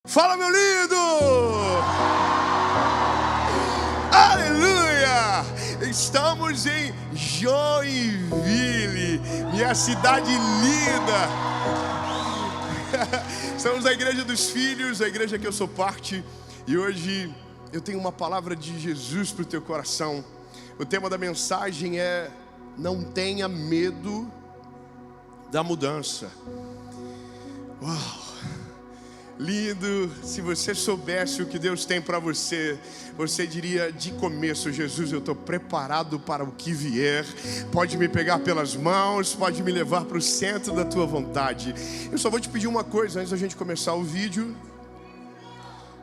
Fala, meu lindo! Aleluia! Estamos em Joinville, minha cidade linda. Estamos na Igreja dos Filhos, a igreja que eu sou parte. E hoje eu tenho uma palavra de Jesus para o teu coração. O tema da mensagem é: não tenha medo da mudança. Uau! Lindo, se você soubesse o que Deus tem para você, você diria de começo: Jesus, eu estou preparado para o que vier. Pode me pegar pelas mãos, pode me levar para o centro da tua vontade. Eu só vou te pedir uma coisa antes da gente começar o vídeo.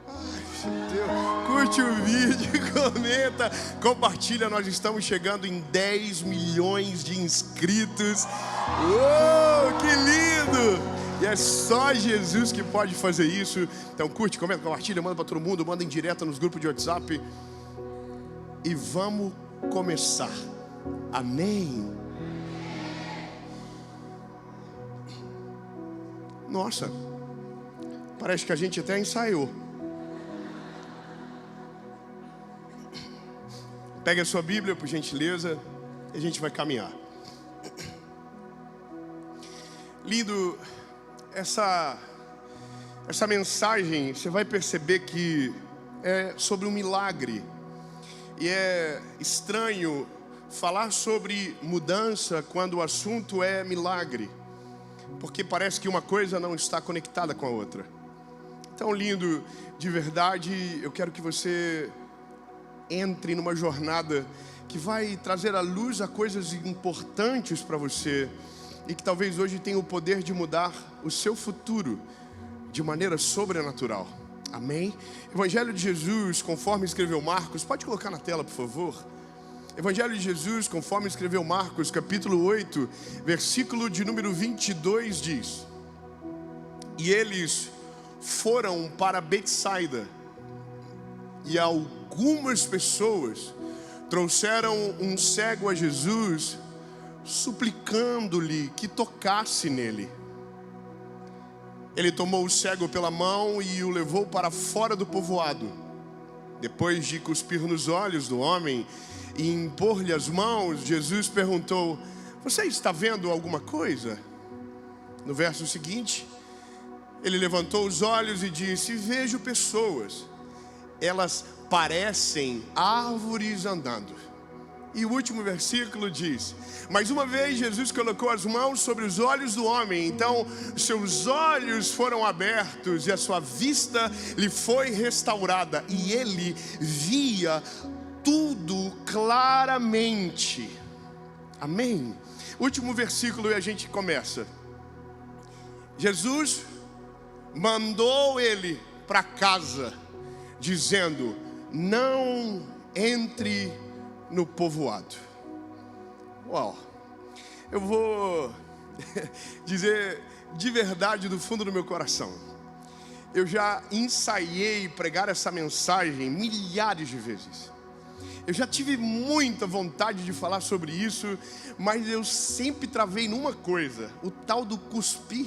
Ai, meu Deus. Curte o vídeo, comenta, compartilha. Nós estamos chegando em 10 milhões de inscritos. Uou, que lindo! E é só Jesus que pode fazer isso. Então curte, comenta, compartilha, manda para todo mundo, manda em direto nos grupos de WhatsApp. E vamos começar. Amém? Nossa, parece que a gente até ensaiou. Pega a sua Bíblia, por gentileza, e a gente vai caminhar. Lindo. Essa mensagem, você vai perceber que é sobre um milagre. E é estranho falar sobre mudança quando o assunto é milagre, porque parece que uma coisa não está conectada com a outra. Então, lindo, de verdade, eu quero que você entre numa jornada que vai trazer à luz a coisas importantes para você, e que talvez hoje tenha o poder de mudar o seu futuro de maneira sobrenatural. Amém? Evangelho de Jesus, conforme escreveu Marcos. Pode colocar na tela, por favor. Evangelho de Jesus, conforme escreveu Marcos, capítulo 8, versículo de número 22, diz: e eles foram para Betsaida, e algumas pessoas trouxeram um cego a Jesus, suplicando-lhe que tocasse nele. Ele tomou o cego pela mão e o levou para fora do povoado. Depois de cuspir nos olhos do homem e impor-lhe as mãos, Jesus perguntou: você está vendo alguma coisa? No verso seguinte, ele levantou os olhos e disse: vejo pessoas, elas parecem árvores andando. E o último versículo diz: mais uma vez Jesus colocou as mãos sobre os olhos do homem, então seus olhos foram abertos e a sua vista lhe foi restaurada, e ele via tudo claramente. Amém? Último versículo e a gente começa. Jesus mandou ele para casa, dizendo: não entre no povoado. Uau! Eu vou dizer de verdade, do fundo do meu coração, eu já ensaiei pregar essa mensagem milhares de vezes. Eu já tive muita vontade de falar sobre isso, mas eu sempre travei numa coisa: o tal do cuspir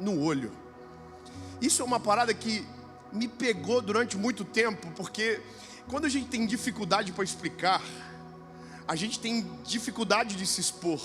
no olho. Isso é uma parada que me pegou durante muito tempo, porque quando a gente tem dificuldade para explicar, a gente tem dificuldade de se expor.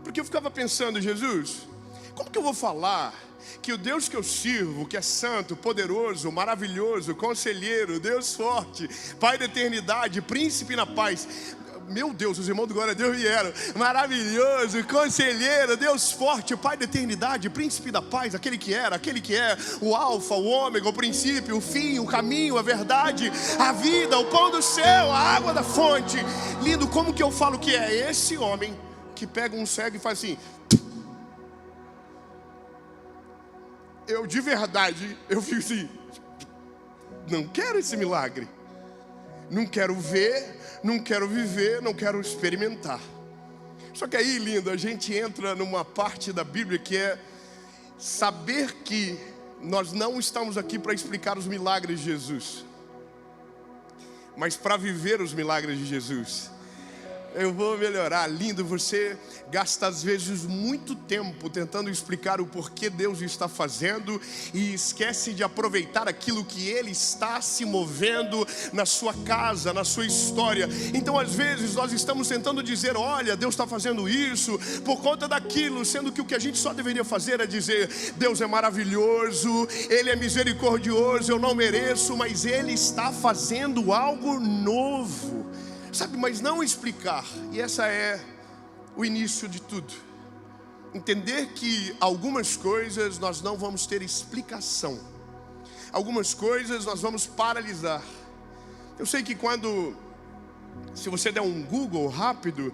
Porque eu ficava pensando: Jesus, como que eu vou falar que o Deus que eu sirvo, que é santo, poderoso, maravilhoso, conselheiro, Deus forte, Pai da eternidade, príncipe na paz, meu Deus, os irmãos do Glória a Deus vieram, maravilhoso, conselheiro, Deus forte, Pai da eternidade, príncipe da paz, aquele que era, aquele que é, o alfa, o ômega, o princípio, o fim, o caminho, a verdade, a vida, o pão do céu, a água da fonte. Lindo, como que eu falo que é esse homem que pega um cego e faz assim? Eu de verdade, eu fico assim: não quero esse milagre, não quero ver, não quero viver, não quero experimentar. Só que aí, lindo, a gente entra numa parte da Bíblia que é saber que nós não estamos aqui para explicar os milagres de Jesus, mas para viver os milagres de Jesus. Eu vou melhorar. Lindo, você gasta às vezes muito tempo tentando explicar o porquê Deus está fazendo e esquece de aproveitar aquilo que Ele está se movendo na sua casa, na sua história. Então às vezes nós estamos tentando dizer, olha, Deus está fazendo isso por conta daquilo, sendo que o que a gente só deveria fazer é dizer, Deus é maravilhoso, Ele é misericordioso, eu não mereço, mas Ele está fazendo algo novo. Sabe, mas não explicar, e essa é o início de tudo. Entender que algumas coisas nós não vamos ter explicação, algumas coisas nós vamos paralisar. Eu sei que se você der um Google rápido,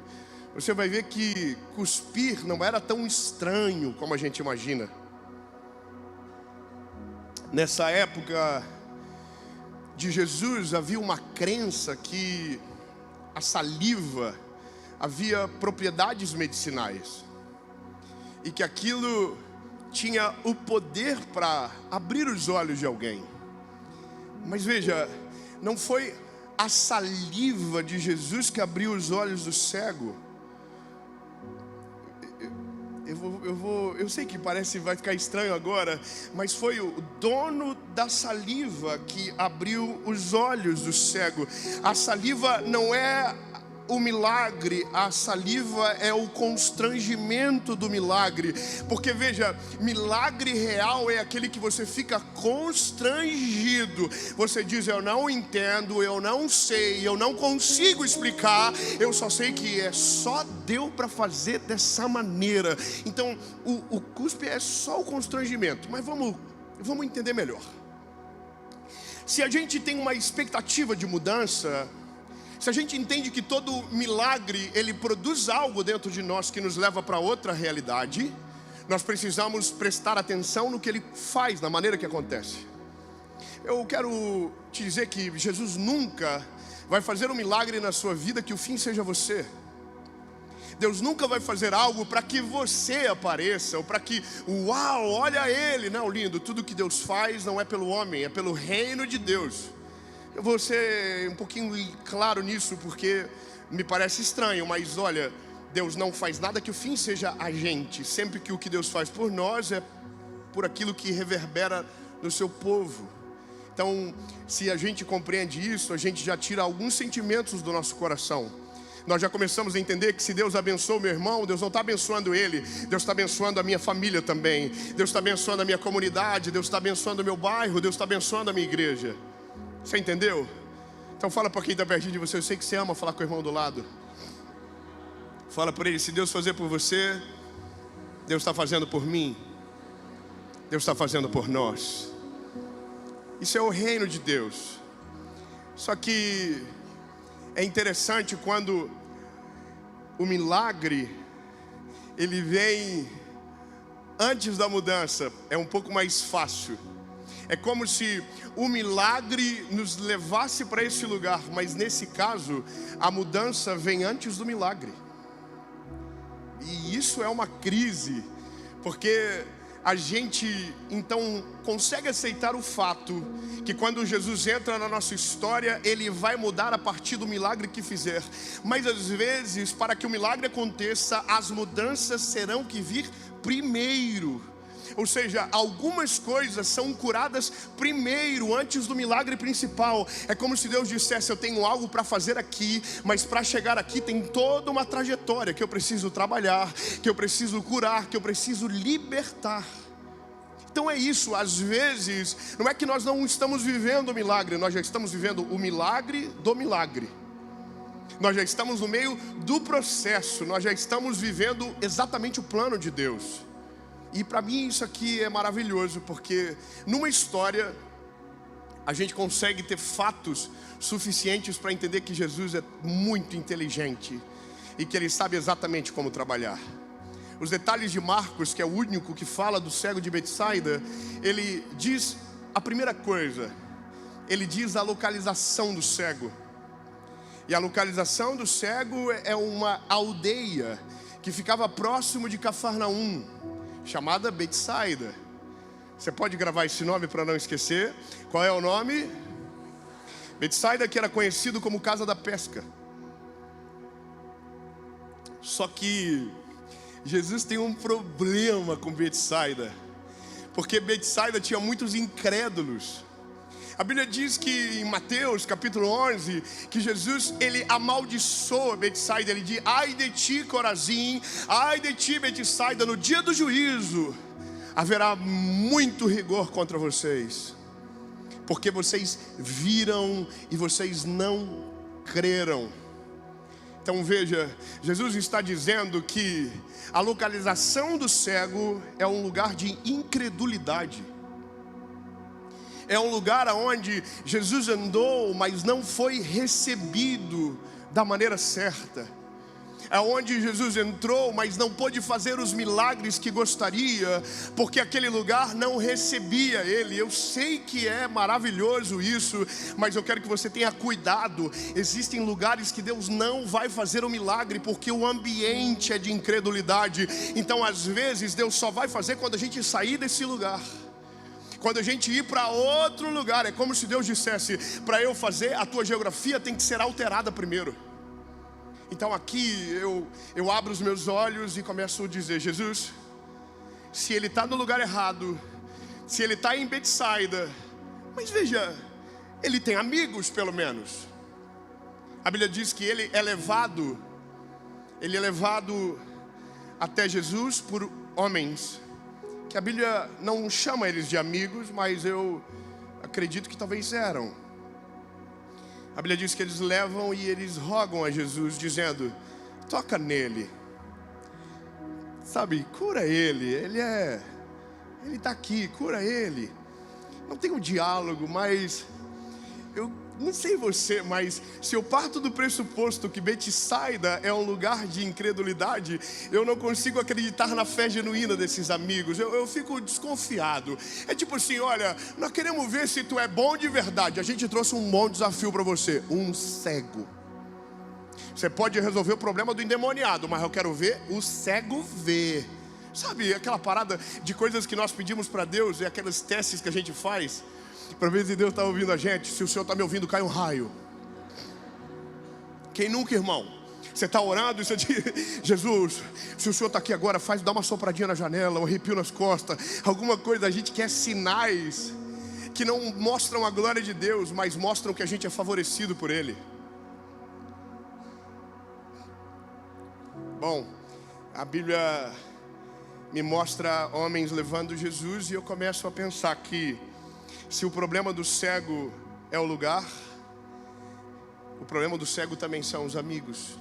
você vai ver que cuspir não era tão estranho como a gente imagina. Nessa época de Jesus havia uma crença que a saliva havia propriedades medicinais e que aquilo tinha o poder para abrir os olhos de alguém. Mas veja, não foi a saliva de Jesus que abriu os olhos do cego. Eu sei que vai ficar estranho agora, mas foi o dono da saliva que abriu os olhos do cego. A saliva não é o milagre, a saliva é o constrangimento do milagre. Porque veja, milagre real é aquele que você fica constrangido. Você diz, eu não entendo, eu não sei, eu não consigo explicar, eu só sei que só deu para fazer dessa maneira. Então o cuspe é só o constrangimento. Mas vamos entender melhor. Se a gente tem uma expectativa de mudança, se a gente entende que todo milagre, ele produz algo dentro de nós que nos leva para outra realidade, nós precisamos prestar atenção no que ele faz, na maneira que acontece. Eu quero te dizer que Jesus nunca vai fazer um milagre na sua vida que o fim seja você. Deus nunca vai fazer algo para que você apareça, ou para que, uau, olha ele. Não, lindo, tudo que Deus faz não é pelo homem, é pelo reino de Deus. Eu vou ser um pouquinho claro nisso, porque me parece estranho, mas olha, Deus não faz nada que o fim seja a gente. Sempre que o que Deus faz por nós é por aquilo que reverbera no seu povo. Então, se a gente compreende isso, a gente já tira alguns sentimentos do nosso coração. Nós já começamos a entender que se Deus abençoa o meu irmão, Deus não está abençoando ele, Deus está abençoando a minha família também, Deus está abençoando a minha comunidade, Deus está abençoando o meu bairro, Deus está abençoando a minha igreja. Você entendeu? Então fala para quem está pertinho de você. Eu sei que você ama falar com o irmão do lado. Fala para ele, se Deus fazer por você, Deus está fazendo por mim, Deus está fazendo por nós. Isso é o reino de Deus. Só que é interessante quando o milagre, ele vem antes da mudança. É um pouco mais fácil. É como se o milagre nos levasse para esse lugar, mas nesse caso, a mudança vem antes do milagre. E isso é uma crise, porque a gente então consegue aceitar o fato que quando Jesus entra na nossa história, Ele vai mudar a partir do milagre que fizer. Mas às vezes, para que o milagre aconteça, as mudanças terão que vir primeiro. Ou seja, algumas coisas são curadas primeiro, antes do milagre principal. É como se Deus dissesse, eu tenho algo para fazer aqui, mas para chegar aqui tem toda uma trajetória que eu preciso trabalhar, que eu preciso curar, que eu preciso libertar. Então é isso, às vezes, não é que nós não estamos vivendo o milagre, nós já estamos vivendo o milagre do milagre. Nós já estamos no meio do processo, nós já estamos vivendo exatamente o plano de Deus. E para mim isso aqui é maravilhoso, porque numa história a gente consegue ter fatos suficientes para entender que Jesus é muito inteligente e que Ele sabe exatamente como trabalhar. Os detalhes de Marcos, que é o único que fala do cego de Betsaida, ele diz a primeira coisa, ele diz a localização do cego. E a localização do cego é uma aldeia que ficava próximo de Cafarnaum, chamada Betsaida. Você pode gravar esse nome para não esquecer. Qual é o nome? Betsaida, que era conhecido como Casa da Pesca. Só que Jesus tem um problema com Betsaida, porque Betsaida tinha muitos incrédulos. A Bíblia diz que em Mateus capítulo 11, que Jesus, ele amaldiçoa Betsaida. Ele diz: ai de ti, Corazim, ai de ti, Betsaida, no dia do juízo haverá muito rigor contra vocês, porque vocês viram e vocês não creram. Então veja, Jesus está dizendo que a localização do cego é um lugar de incredulidade. É um lugar onde Jesus andou, mas não foi recebido da maneira certa. É onde Jesus entrou, mas não pôde fazer os milagres que gostaria, porque aquele lugar não recebia ele. Eu sei que é maravilhoso isso, mas eu quero que você tenha cuidado. Existem lugares que Deus não vai fazer o milagre, porque o ambiente é de incredulidade. Então às vezes Deus só vai fazer quando a gente sair desse lugar. Quando a gente ir para outro lugar, é como se Deus dissesse: para eu fazer, a tua geografia tem que ser alterada primeiro. Então aqui eu abro os meus olhos e começo a dizer: Jesus, se ele está no lugar errado, se ele está em Betsaida, mas veja, ele tem amigos pelo menos. A Bíblia diz que ele é levado até Jesus por homens, que a Bíblia não chama eles de amigos, mas eu acredito que talvez eram. A Bíblia diz que eles levam e eles rogam a Jesus, dizendo: toca nele, sabe, cura ele, ele está aqui, cura ele. Não tem um diálogo, mas eu não sei você, mas se eu parto do pressuposto que Betsaida é um lugar de incredulidade, eu não consigo acreditar na fé genuína desses amigos. Eu fico desconfiado. É tipo assim: olha, nós queremos ver se tu é bom de verdade. A gente trouxe um bom desafio para você: um cego. Você pode resolver o problema do endemoniado, mas eu quero ver o cego ver. Sabe, aquela parada de coisas que nós pedimos para Deus, e aqueles testes que a gente faz para ver se Deus está ouvindo a gente. Se o Senhor está me ouvindo, cai um raio. Quem nunca, irmão? Você está orando e você diz: Jesus, se o Senhor está aqui agora, dá uma sopradinha na janela, um arrepio nas costas, alguma coisa. A gente quer sinais que não mostram a glória de Deus, mas mostram que a gente é favorecido por Ele. Bom, a Bíblia me mostra homens levando Jesus, e eu começo a pensar que se o problema do cego é o lugar, o problema do cego também são os amigos.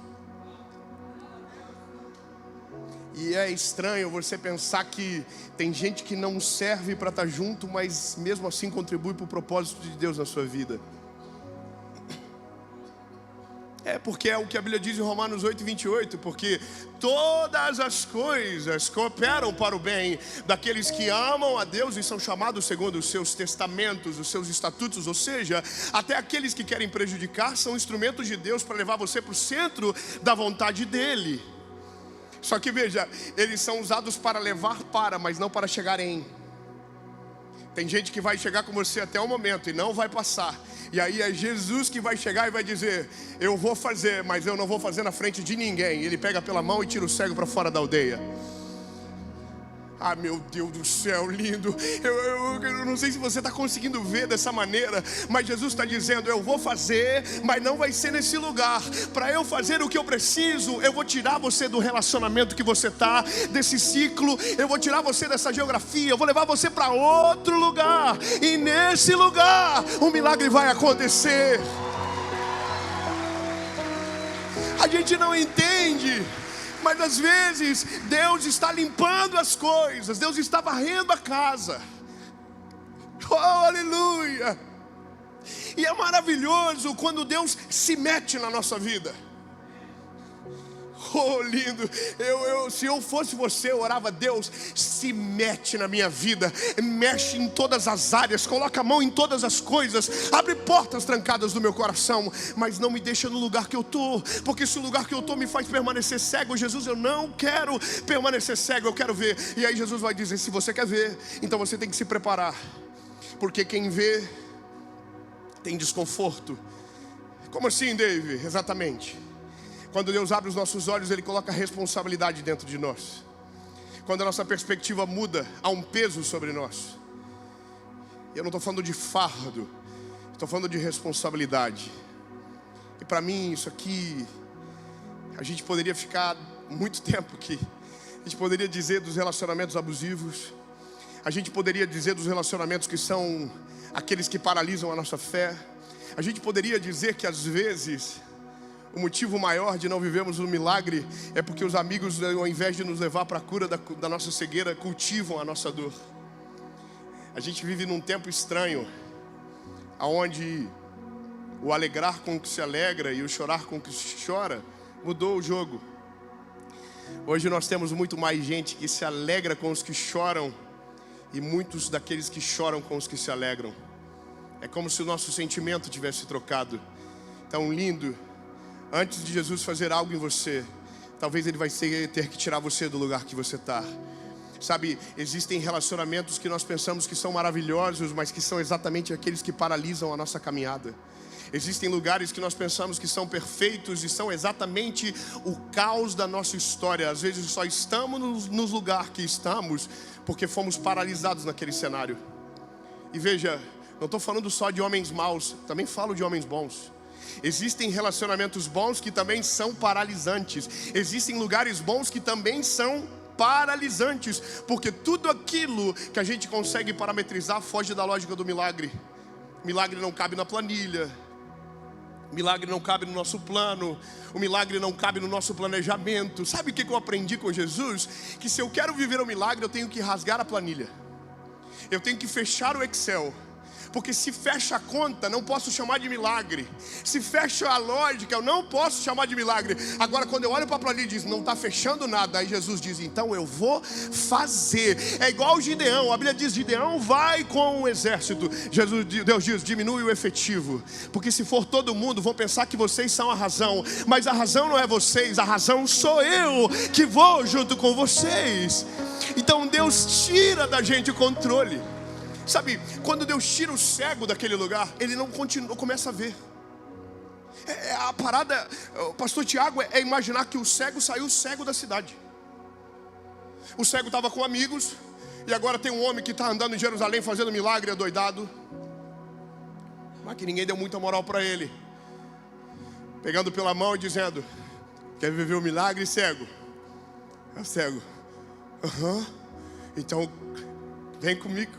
E é estranho você pensar que tem gente que não serve para estar junto, mas mesmo assim contribui para o propósito de Deus na sua vida. É porque é o que a Bíblia diz em Romanos 8:28, porque todas as coisas cooperam para o bem daqueles que amam a Deus e são chamados segundo os seus testamentos, os seus estatutos. Ou seja, até aqueles que querem prejudicar são instrumentos de Deus para levar você para o centro da vontade dEle. Só que veja, eles são usados para levar para, mas não para chegar em. Tem gente que vai chegar com você até o momento e não vai passar. E aí é Jesus que vai chegar e vai dizer: eu vou fazer, mas eu não vou fazer na frente de ninguém. Ele pega pela mão e tira o cego para fora da aldeia. Ah, meu Deus do céu, lindo. Eu não sei se você está conseguindo ver dessa maneira, mas Jesus está dizendo: eu vou fazer, mas não vai ser nesse lugar. Para eu fazer o que eu preciso, eu vou tirar você do relacionamento que você está, desse ciclo. Eu vou tirar você dessa geografia, eu vou levar você para outro lugar. E nesse lugar, um milagre vai acontecer. A gente não entende, mas às vezes Deus está limpando as coisas, Deus está varrendo a casa. Oh, aleluia! E é maravilhoso quando Deus se mete na nossa vida. Oh, lindo. Se eu fosse você, eu orava: Deus, se mete na minha vida, mexe em todas as áreas, coloca a mão em todas as coisas, abre portas trancadas no meu coração, mas não me deixa no lugar que eu estou, porque se o lugar que eu estou me faz permanecer cego, Jesus, eu não quero permanecer cego, eu quero ver. E aí Jesus vai dizer: se você quer ver, então você tem que se preparar, porque quem vê tem desconforto. Como assim, Dave? Exatamente. Quando Deus abre os nossos olhos, Ele coloca responsabilidade dentro de nós. Quando a nossa perspectiva muda, há um peso sobre nós. Eu não estou falando de fardo, estou falando de responsabilidade. E para mim isso aqui, a gente poderia ficar muito tempo aqui. A gente poderia dizer dos relacionamentos abusivos. A gente poderia dizer dos relacionamentos que são aqueles que paralisam a nossa fé. A gente poderia dizer que às vezes o motivo maior de não vivermos um milagre é porque os amigos, ao invés de nos levar para a cura da nossa cegueira, cultivam a nossa dor. A gente vive num tempo estranho, onde o alegrar com o que se alegra e o chorar com o que se chora mudou o jogo. Hoje nós temos muito mais gente que se alegra com os que choram e muitos daqueles que choram com os que se alegram. É como se o nosso sentimento tivesse trocado. Tão lindo. Antes de Jesus fazer algo em você, talvez Ele vai ter que tirar você do lugar que você está. Sabe, existem relacionamentos que nós pensamos que são maravilhosos, mas que são exatamente aqueles que paralisam a nossa caminhada. Existem lugares que nós pensamos que são perfeitos e são exatamente o caos da nossa história. Às vezes só estamos nos lugares que estamos porque fomos paralisados naquele cenário. E veja, não estou falando só de homens maus, também falo de homens bons. Existem relacionamentos bons que também são paralisantes. Existem lugares bons que também são paralisantes, porque tudo aquilo que a gente consegue parametrizar foge da lógica do milagre. Milagre não cabe na planilha. Milagre não cabe no nosso plano. O milagre não cabe no nosso planejamento. Sabe o que eu aprendi com Jesus? Que se eu quero viver um milagre, eu tenho que rasgar a planilha. Eu tenho que fechar o Excel. Porque se fecha a conta, não posso chamar de milagre. Se fecha a lógica, eu não posso chamar de milagre. Agora, quando eu olho para a planilha e diz, não está fechando nada, aí Jesus diz, então eu vou fazer. É igual o Gideão. A Bíblia diz, Gideão vai com o exército. Deus diz, diminui o efetivo. Porque se for todo mundo, vão pensar que vocês são a razão. Mas a razão não é vocês, a razão sou eu, que vou junto com vocês. Então Deus tira da gente o controle. Sabe, quando Deus tira o cego daquele lugar, ele não começa a ver. A parada, o pastor Tiago, é imaginar que o cego saiu cego da cidade. O cego estava com amigos, e agora tem um homem que está andando em Jerusalém fazendo milagre, adoidado. Mas que ninguém deu muita moral para ele. Pegando pela mão e dizendo, quer viver o milagre, cego? É o cego. Então, vem comigo.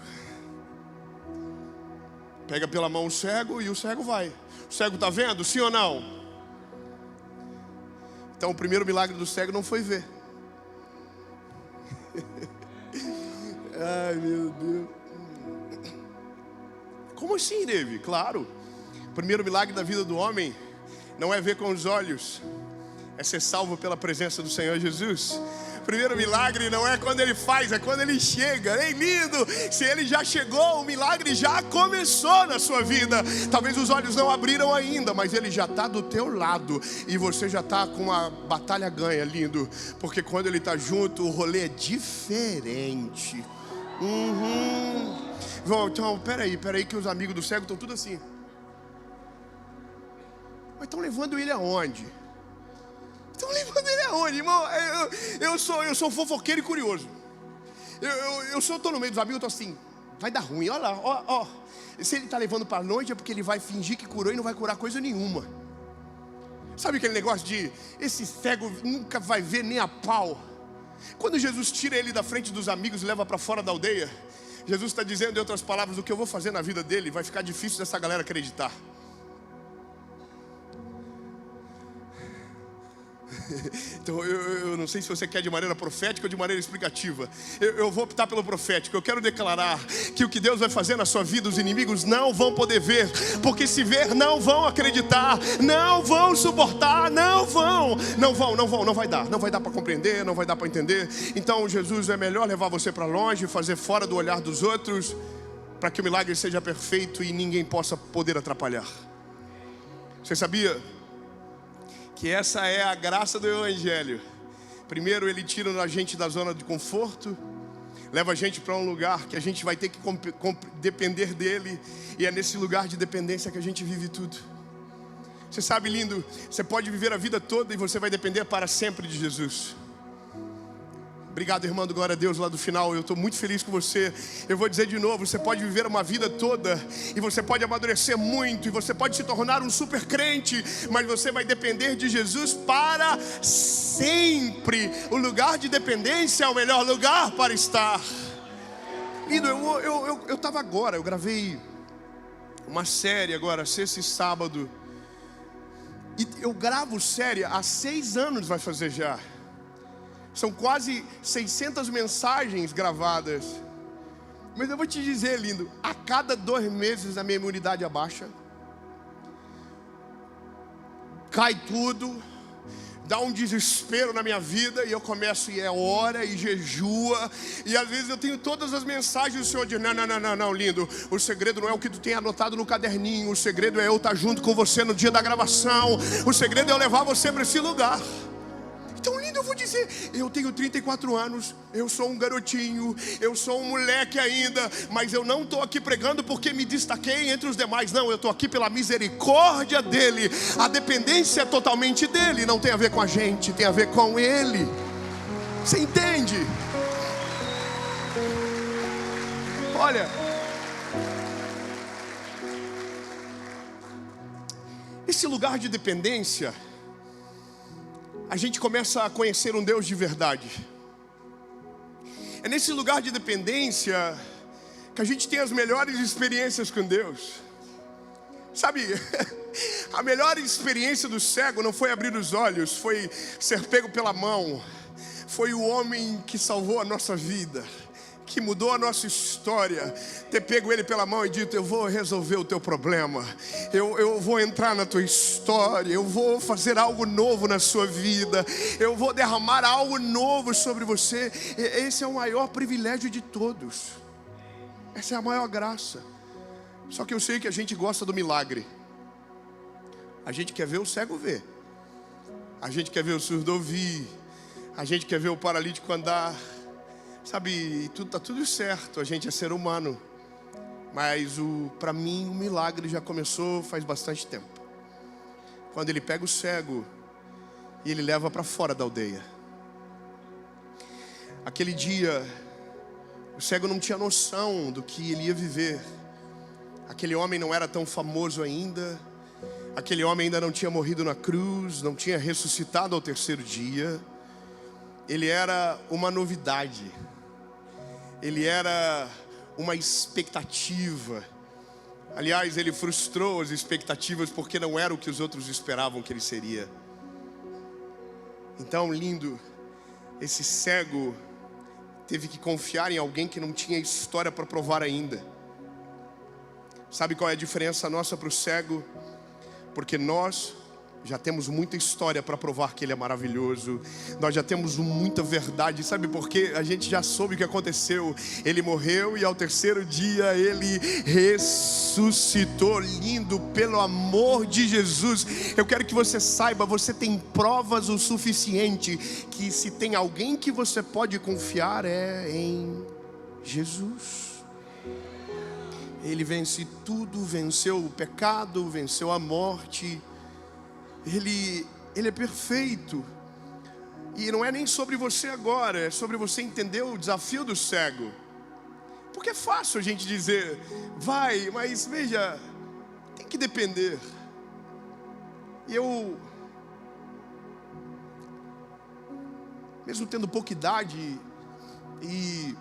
Pega pela mão o cego e o cego vai. O cego está vendo? Sim ou não? Então o primeiro milagre do cego não foi ver. Ai, meu Deus. Como assim, David? Claro. O primeiro milagre da vida do homem não é ver com os olhos, é ser salvo pela presença do Senhor Jesus. O primeiro milagre não é quando ele faz, é quando ele chega. É lindo, se ele já chegou, o milagre já começou na sua vida. Talvez os olhos não abriram ainda, mas ele já está do teu lado. E você já está com uma batalha ganha, lindo. Porque quando ele está junto, o rolê é diferente. Então, peraí que os amigos do cego estão tudo assim. Mas estão levando ele aonde? Estão levando ele aonde, irmão? Eu sou fofoqueiro e curioso. Eu estou no meio dos amigos, eu estou assim, vai dar ruim, olha lá, ó. Se ele está levando para longe é porque ele vai fingir que curou e não vai curar coisa nenhuma. Sabe aquele negócio de, esse cego nunca vai ver nem a pau. Quando Jesus tira ele da frente dos amigos e leva para fora da aldeia, Jesus está dizendo, em outras palavras, o que eu vou fazer na vida dele vai ficar difícil dessa galera acreditar. Então eu não sei se você quer de maneira profética ou de maneira explicativa. Eu vou optar pelo profético. Eu quero declarar que o que Deus vai fazer na sua vida, os inimigos não vão poder ver. Porque se ver, não vão acreditar, não vão suportar, não vai dar. Não vai dar para compreender, não vai dar para entender. Então Jesus, é melhor levar você para longe, fazer fora do olhar dos outros, para que o milagre seja perfeito e ninguém possa poder atrapalhar. Você sabia que essa é a graça do Evangelho? Primeiro ele tira a gente da zona de conforto, leva a gente para um lugar que a gente vai ter que depender dele. E é nesse lugar de dependência que a gente vive tudo. Você sabe, lindo, você pode viver a vida toda e você vai depender para sempre de Jesus. Obrigado, irmão do Glória a Deus lá do final, eu estou muito feliz com você. Eu vou dizer de novo, você pode viver uma vida toda e você pode amadurecer muito e você pode se tornar um super crente, mas você vai depender de Jesus para sempre. O lugar de dependência é o melhor lugar para estar. Lindo, eu estava agora, eu gravei uma série agora, sexta e sábado. E eu gravo série há 6 anos, vai fazer já. São quase 600 mensagens gravadas. Mas eu vou te dizer, lindo, a cada 2 meses a minha imunidade abaixa. Cai tudo. Dá um desespero na minha vida. E eu começo e ora e jejua. E às vezes eu tenho todas as mensagens. O Senhor diz, não, lindo. O segredo não é o que tu tem anotado no caderninho. O segredo é eu estar junto com você no dia da gravação. O segredo é eu levar você para esse lugar. Então, lindo, eu vou dizer, eu tenho 34 anos, eu sou um garotinho, eu sou um moleque ainda, mas eu não estou aqui pregando porque me destaquei entre os demais, não, eu estou aqui pela misericórdia dEle. A dependência é totalmente dEle, não tem a ver com a gente, tem a ver com Ele. Você entende? Olha, esse lugar de dependência, a gente começa a conhecer um Deus de verdade. É nesse lugar de dependência que a gente tem as melhores experiências com Deus. Sabe, a melhor experiência do cego não foi abrir os olhos, foi ser pego pela mão. Foi o homem que salvou a nossa vida, que mudou a nossa história, ter pego ele pela mão e dito, eu vou resolver o teu problema, eu vou entrar na tua história, eu vou fazer algo novo na sua vida, eu vou derramar algo novo sobre você. Esse é o maior privilégio de todos, essa é a maior graça. Só que eu sei que a gente gosta do milagre. A gente quer ver o cego ver, a gente quer ver o surdo ouvir, a gente quer ver o paralítico andar. Sabe, tá tudo certo, a gente é ser humano. Mas para mim o milagre já começou faz bastante tempo. Quando ele pega o cego e ele leva para fora da aldeia. Aquele dia, o cego não tinha noção do que ele ia viver. Aquele homem não era tão famoso ainda. Aquele homem ainda não tinha morrido na cruz, não tinha ressuscitado ao 3º dia. Ele era uma novidade. Ele era uma expectativa. Aliás, ele frustrou as expectativas porque não era o que os outros esperavam que ele seria. Então, lindo, esse cego teve que confiar em alguém que não tinha história para provar ainda. Sabe qual é a diferença nossa para o cego? Porque nós já temos muita história para provar que Ele é maravilhoso. Nós já temos muita verdade. Sabe por quê? A gente já soube o que aconteceu. Ele morreu e ao 3º dia Ele ressuscitou. Lindo, pelo amor de Jesus. Eu quero que você saiba, você tem provas o suficiente que se tem alguém que você pode confiar é em Jesus. Ele vence tudo, venceu o pecado, venceu a morte. Ele é perfeito. E não é nem sobre você agora, é sobre você entender o desafio do cego. Porque é fácil a gente dizer, vai, mas veja, tem que depender. E eu, mesmo tendo pouca idade e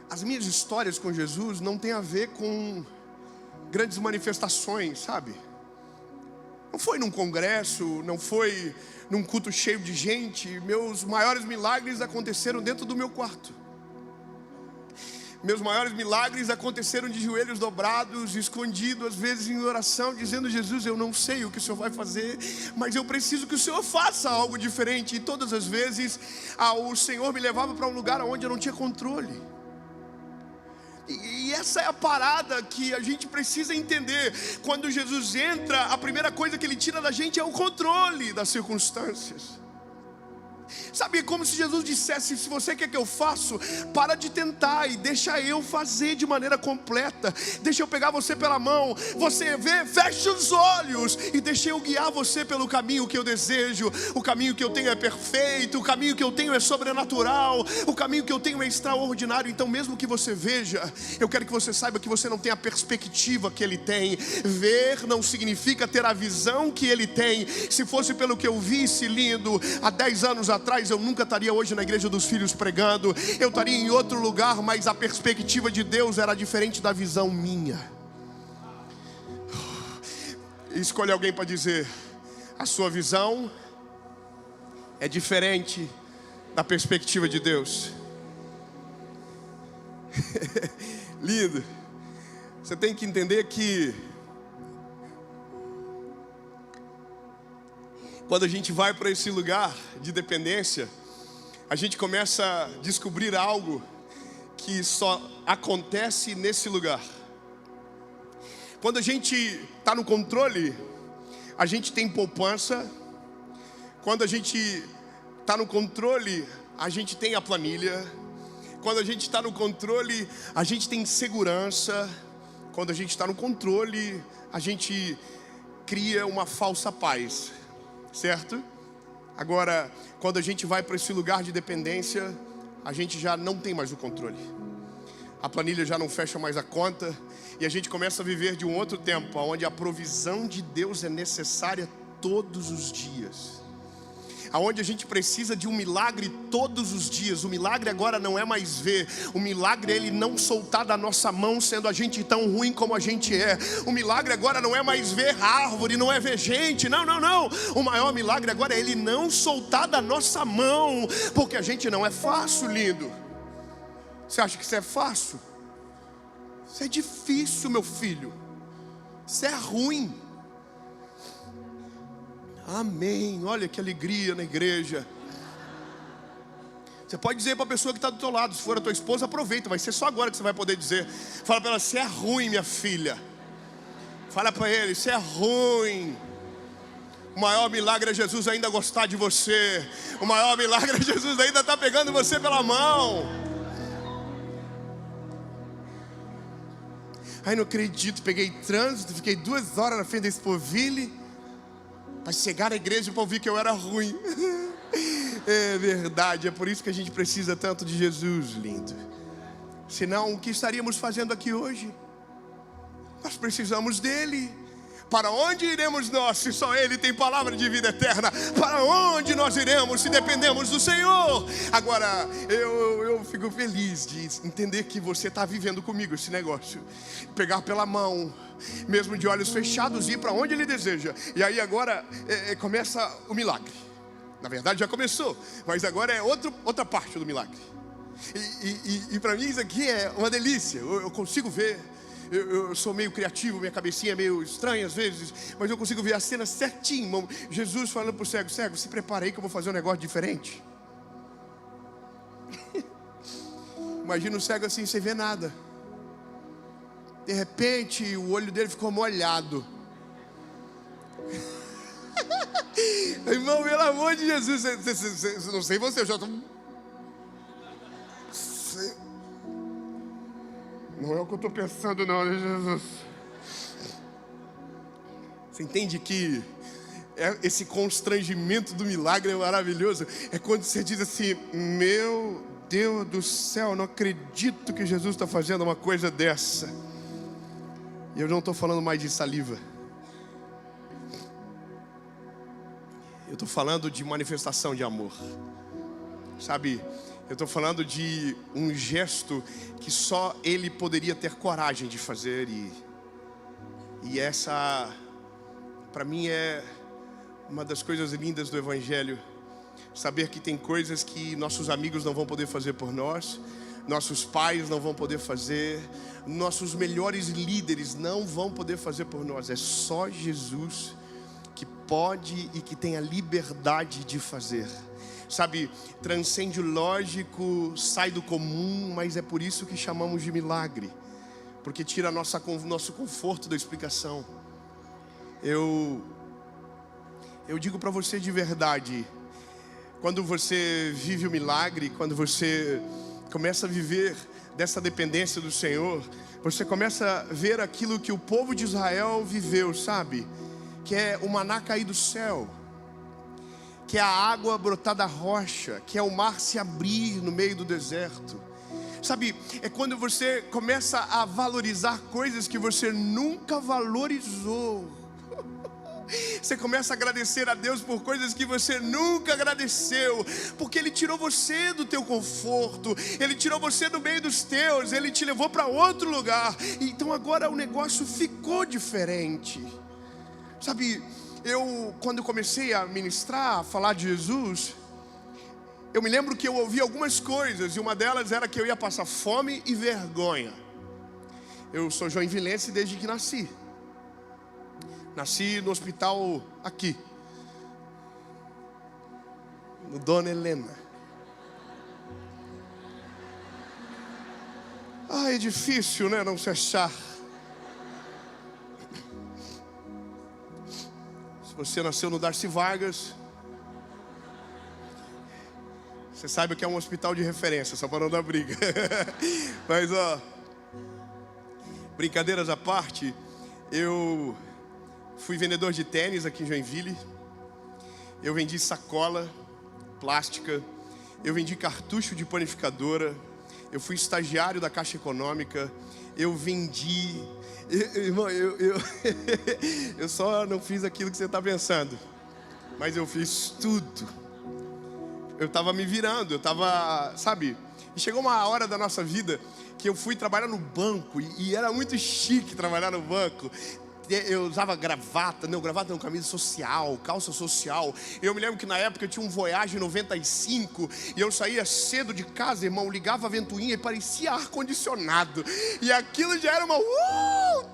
as minhas histórias com Jesus não tem a ver com grandes manifestações, sabe? Não foi num congresso, não foi num culto cheio de gente. Meus maiores milagres aconteceram dentro do meu quarto. Meus maiores milagres aconteceram de joelhos dobrados, escondido, às vezes em oração, dizendo, Jesus, eu não sei o que o Senhor vai fazer, mas eu preciso que o Senhor faça algo diferente. E todas as vezes o Senhor me levava para um lugar onde eu não tinha controle. E essa é a parada que a gente precisa entender. Quando Jesus entra, a primeira coisa que Ele tira da gente é o controle das circunstâncias. Sabe, como se Jesus dissesse: se você quer que eu faça, para de tentar e deixa eu fazer de maneira completa. Deixa eu pegar você pela mão, você vê, fecha os olhos e deixa eu guiar você pelo caminho que eu desejo. O caminho que eu tenho é perfeito, o caminho que eu tenho é sobrenatural, o caminho que eu tenho é extraordinário. Então mesmo que você veja, eu quero que você saiba que você não tem a perspectiva que Ele tem. Ver não significa ter a visão que Ele tem. Se fosse pelo que eu visse, lindo, há 10 anos atrás eu nunca estaria hoje na Igreja dos Filhos pregando. Eu estaria em outro lugar, mas a perspectiva de Deus era diferente da visão minha. Escolha alguém para dizer: a sua visão é diferente da perspectiva de Deus. Lindo. Você tem que entender que quando a gente vai para esse lugar de dependência, a gente começa a descobrir algo que só acontece nesse lugar. Quando a gente está no controle, a gente tem poupança. Quando a gente está no controle, a gente tem a planilha. Quando a gente está no controle, a gente tem segurança. Quando a gente está no controle, a gente cria uma falsa paz. Certo? Agora, quando a gente vai para esse lugar de dependência, a gente já não tem mais o controle. A planilha já não fecha mais a conta. E a gente começa a viver de um outro tempo, onde a provisão de Deus é necessária todos os dias. Onde a gente precisa de um milagre todos os dias. O milagre agora não é mais ver. O milagre é Ele não soltar da nossa mão, sendo a gente tão ruim como a gente é. O milagre agora não é mais ver árvore, não é ver gente. Não, não, não. O maior milagre agora é Ele não soltar da nossa mão, porque a gente não é fácil, lindo. Você acha que isso é fácil? Isso é difícil, meu filho. Isso é ruim. Amém, olha que alegria na igreja. Você pode dizer para a pessoa que está do teu lado, se for a tua esposa, aproveita, vai ser só agora que você vai poder dizer. Fala para ela: você é ruim, minha filha. Fala para ele: você é ruim. O maior milagre é Jesus ainda gostar de você. O maior milagre é Jesus ainda estar pegando você pela mão. Ai, não acredito, peguei trânsito, fiquei 2 horas na frente da Expoville para chegar à igreja para ouvir que eu era ruim. É verdade, é por isso que a gente precisa tanto de Jesus, lindo. Senão, o que estaríamos fazendo aqui hoje? Nós precisamos dele. Para onde iremos nós, se só Ele tem palavra de vida eterna? Para onde nós iremos, se dependemos do Senhor? Agora, eu fico feliz de entender que você está vivendo comigo esse negócio. Pegar pela mão, mesmo de olhos fechados, e ir para onde Ele deseja. E aí agora começa o milagre. Na verdade já começou, mas agora é outra parte do milagre. E para mim isso aqui é uma delícia. Eu consigo ver. Eu sou meio criativo, minha cabecinha é meio estranha às vezes, mas eu consigo ver a cena certinho. Jesus falando para o cego: cego, se prepara aí que eu vou fazer um negócio diferente. Imagina o cego assim, sem ver nada. De repente o olho dele ficou molhado. Irmão, pelo amor de Jesus, não sei você, eu já estou... Não é o que eu estou pensando não, né, Jesus? Você entende que esse constrangimento do milagre é maravilhoso? É quando você diz assim: meu Deus do céu, não acredito que Jesus está fazendo uma coisa dessa. E eu não estou falando mais de saliva. Eu estou falando de manifestação de amor. Sabe, eu estou falando de um gesto que só Ele poderia ter coragem de fazer. E essa, para mim, é uma das coisas lindas do Evangelho. Saber que tem coisas que nossos amigos não vão poder fazer por nós, nossos pais não vão poder fazer, nossos melhores líderes não vão poder fazer por nós. É só Jesus que pode e que tem a liberdade de fazer. Sabe, transcende o lógico, sai do comum, mas é por isso que chamamos de milagre, porque tira nosso conforto da explicação. Eu digo para você de verdade, Quando você vive o milagre, quando você começa a viver dessa dependência do Senhor, você começa a ver aquilo que o povo de Israel viveu, sabe? Que é o maná cair do céu, que é a água brotar da rocha, que é o mar se abrir no meio do deserto. Sabe, é quando você começa a valorizar coisas que você nunca valorizou. Você começa a agradecer a Deus por coisas que você nunca agradeceu, porque Ele tirou você do teu conforto, Ele tirou você do meio dos teus, Ele te levou para outro lugar. Então agora o negócio ficou diferente. Sabe, quando comecei a ministrar, a falar de Jesus, eu me lembro que eu ouvi algumas coisas, e uma delas era que eu ia passar fome e vergonha. Eu sou joinvilense desde que nasci. Nasci no hospital aqui, no Dona Helena. É difícil, né, não se achar. Se você nasceu no Darcy Vargas, você sabe que é um hospital de referência, só para não dar briga. Mas brincadeiras à parte, eu fui vendedor de tênis aqui em Joinville. Eu vendi sacola plástica. Eu vendi cartucho de panificadora. Eu fui estagiário da Caixa Econômica. Eu vendi... Irmão, eu só não fiz aquilo que você está pensando, mas eu fiz tudo. Eu estava me virando, eu estava, sabe? E chegou uma hora da nossa vida que eu fui trabalhar no banco. E era muito chique trabalhar no banco. Eu usava gravata, camisa social, calça social. Eu me lembro que na época eu tinha um Voyage 95 e eu saía cedo de casa, irmão, ligava a ventoinha e parecia ar-condicionado. E aquilo já era uma...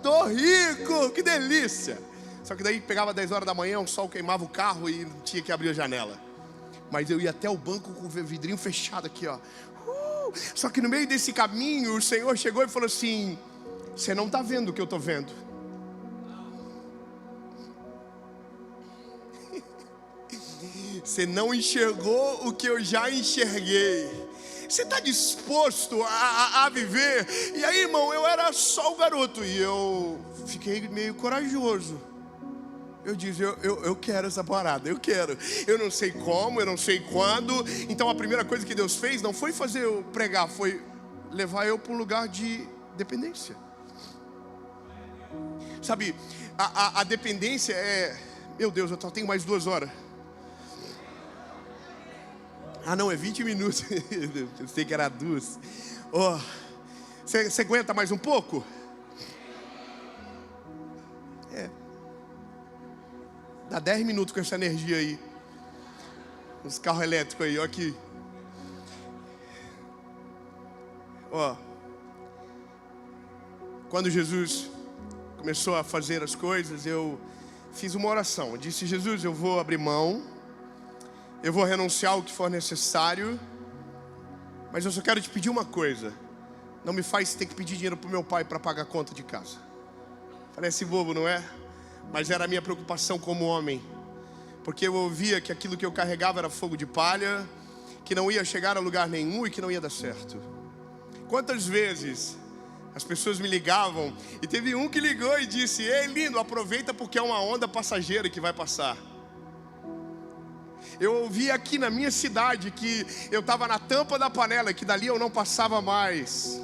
tô rico, que delícia. Só que daí pegava 10 horas da manhã, o sol queimava o carro e tinha que abrir a janela. Mas eu ia até o banco com o vidrinho fechado aqui, ó. Só que no meio desse caminho, o Senhor chegou e falou assim: você não está vendo o que eu estou vendo. Você não enxergou o que eu já enxerguei. Você está disposto a viver? E aí, irmão, eu era só o garoto e eu fiquei meio corajoso. Eu disse, eu quero essa parada, eu quero. Eu não sei como, eu não sei quando. Então a primeira coisa que Deus fez não foi fazer eu pregar, foi levar eu para um lugar de dependência. Sabe, a dependência é... Meu Deus, eu só tenho mais 2 horas. Não, é 20 minutos. Eu sei que era 2. Você aguenta mais um pouco? Dá 10 minutos com essa energia aí. Os carros elétricos aí, ó aqui. Quando Jesus começou a fazer as coisas, eu fiz uma oração. Eu disse, Jesus, eu vou abrir mão. Eu vou renunciar ao que for necessário. Mas eu só quero te pedir uma coisa. Não me faz ter que pedir dinheiro para o meu pai para pagar a conta de casa. Parece bobo, não é? Mas era a minha preocupação como homem. Porque eu ouvia que aquilo que eu carregava era fogo de palha, que não ia chegar a lugar nenhum e que não ia dar certo. Quantas vezes as pessoas me ligavam e teve um que ligou e disse, ei lindo, aproveita porque é uma onda passageira que vai passar. Eu ouvi aqui na minha cidade que eu estava na tampa da panela, que dali eu não passava mais.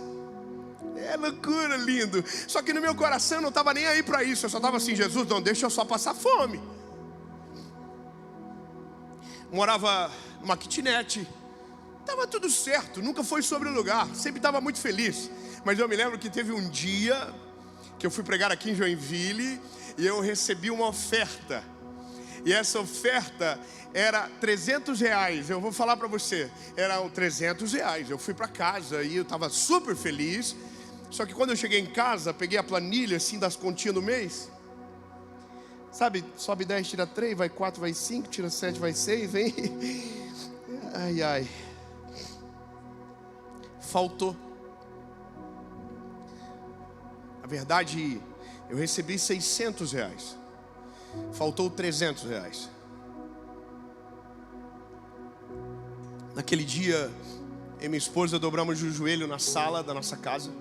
É loucura, lindo. Só que no meu coração eu não estava nem aí para isso. Eu só estava assim, Jesus, não deixa eu só passar fome. Morava numa kitnet. Estava tudo certo, nunca foi sobre o lugar. Sempre estava muito feliz. Mas eu me lembro que teve um dia que eu fui pregar aqui em Joinville e eu recebi uma oferta. E essa oferta era R$300. Eu vou falar para você, eram R$300. Eu fui para casa e eu estava super feliz. Só que quando eu cheguei em casa, peguei a planilha assim das continhas do mês. Sabe, sobe 10, tira 3, vai 4, vai 5, tira 7, vai 6, vem. Ai, ai. Faltou. Na verdade, eu recebi R$600. Faltou R$300. Naquele dia, eu e minha esposa dobramos o joelho na sala da nossa casa.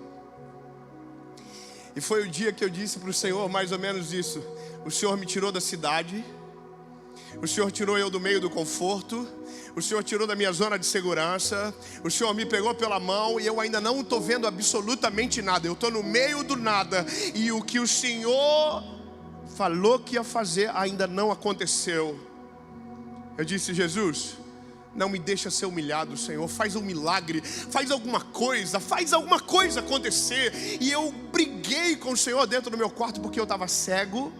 E foi o dia que eu disse para o Senhor mais ou menos isso: o Senhor me tirou da cidade, o Senhor tirou eu do meio do conforto, o Senhor tirou da minha zona de segurança, o Senhor me pegou pela mão e eu ainda não estou vendo absolutamente nada. Eu estou no meio do nada e o que o Senhor falou que ia fazer ainda não aconteceu. Eu disse: Jesus, não me deixa ser humilhado, Senhor. Faz um milagre, faz alguma coisa acontecer. E eu briguei com o Senhor dentro do meu quarto porque eu estava cego,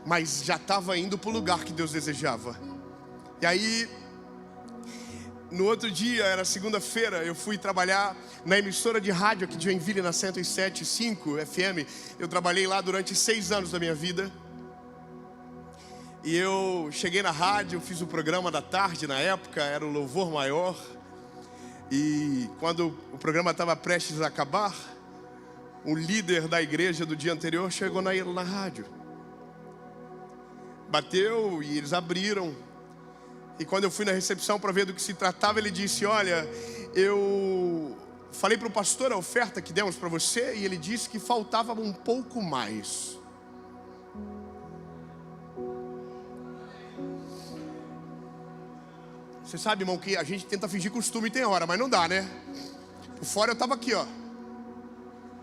mas já estava indo para o lugar que Deus desejava. E aí, no outro dia, era segunda-feira, eu fui trabalhar na emissora de rádio aqui de Joinville, na 107.5 FM. Eu trabalhei lá durante 6 anos da minha vida. E eu cheguei na rádio, fiz o programa da tarde na época, era o Louvor Maior. E quando o programa estava prestes a acabar, o líder da igreja do dia anterior chegou na rádio. Bateu e eles abriram. E quando eu fui na recepção para ver do que se tratava, ele disse: olha, eu falei para o pastor a oferta que demos para você, e ele disse que faltava um pouco mais. Você sabe, irmão, que a gente tenta fingir costume e tem hora, mas não dá, né? Por fora eu estava aqui, ó.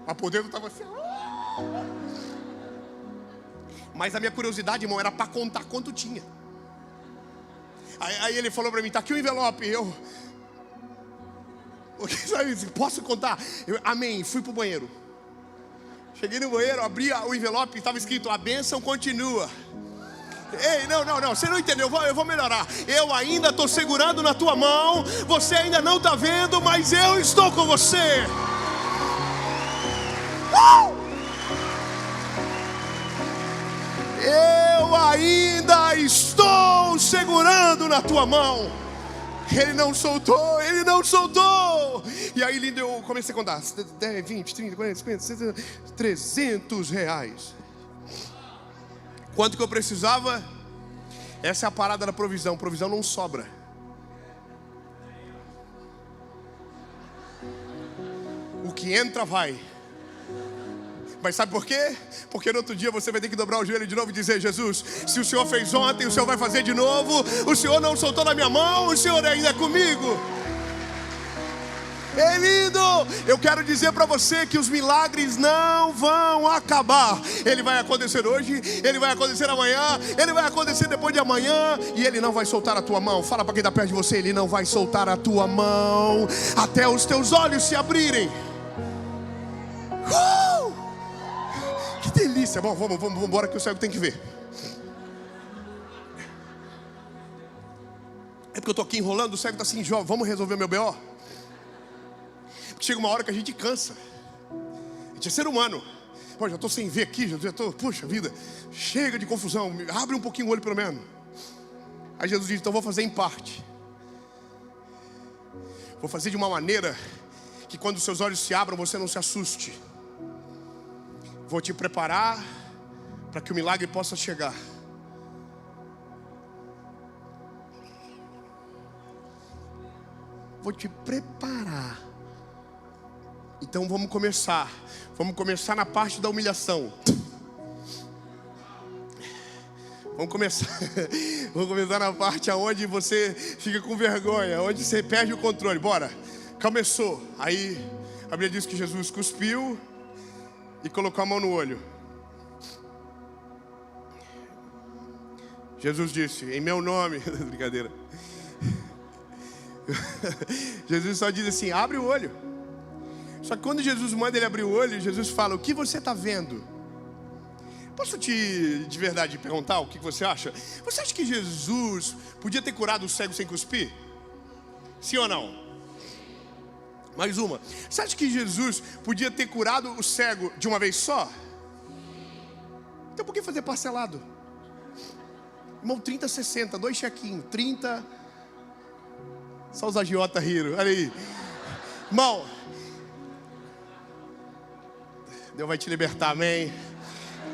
Mas por dentro eu estava assim. Mas a minha curiosidade, irmão, era para contar quanto tinha. Aí ele falou para mim: tá aqui o envelope. Eu, posso contar? Amém. Fui pro banheiro. Cheguei no banheiro, abri o envelope e estava escrito: a bênção continua. Ei, não, você não entendeu, eu vou melhorar. Eu ainda estou segurando na tua mão. Você ainda não está vendo, mas eu estou com você. Eu ainda estou segurando na tua mão. Ele não soltou. E aí, lindo, eu comecei a contar: 10, 20, 30, 40, 50, 60, 300 reais. Quanto que eu precisava? Essa é a parada da provisão. Provisão não sobra. O que entra vai. Mas sabe por quê? Porque no outro dia você vai ter que dobrar o joelho de novo e dizer: Jesus, se o Senhor fez ontem, o Senhor vai fazer de novo. O Senhor não soltou na minha mão, o Senhor ainda é comigo. Ei, lindo, eu quero dizer para você que os milagres não vão acabar. Ele vai acontecer hoje, ele vai acontecer amanhã, ele vai acontecer depois de amanhã. E ele não vai soltar a tua mão. Fala para quem está perto de você: ele não vai soltar a tua mão até os teus olhos se abrirem. Que delícia. Bom, vamos embora que o cego tem que ver. É porque eu estou aqui enrolando, o cego está assim: Jó, vamos resolver meu B.O.? Porque chega uma hora que a gente cansa. A gente é ser humano. Pô, já estou sem ver aqui, já estou, puxa vida, chega de confusão, abre um pouquinho o olho pelo menos. Aí Jesus diz: então vou fazer em parte. Vou fazer de uma maneira que quando os seus olhos se abram, você não se assuste. Vou te preparar para que o milagre possa chegar. Vou te preparar. Então vamos começar na parte da humilhação. Vamos começar na parte aonde você fica com vergonha, onde você perde o controle. Bora, começou. Aí a Bíblia diz que Jesus cuspiu e colocou a mão no olho. Jesus disse: em meu nome. Brincadeira. Jesus só diz assim: abre o olho. Só que quando Jesus manda ele abrir o olho, Jesus fala: o que você está vendo? Posso de verdade perguntar o que você acha? Você acha que Jesus podia ter curado o cego sem cuspir? Sim ou não? Mais uma. Você acha que Jesus podia ter curado o cego de uma vez só? Então por que fazer parcelado? Irmão, 30, 60, 2 chequinhos, 30. Só os agiotas riram, olha aí. Irmão, Deus vai te libertar, amém?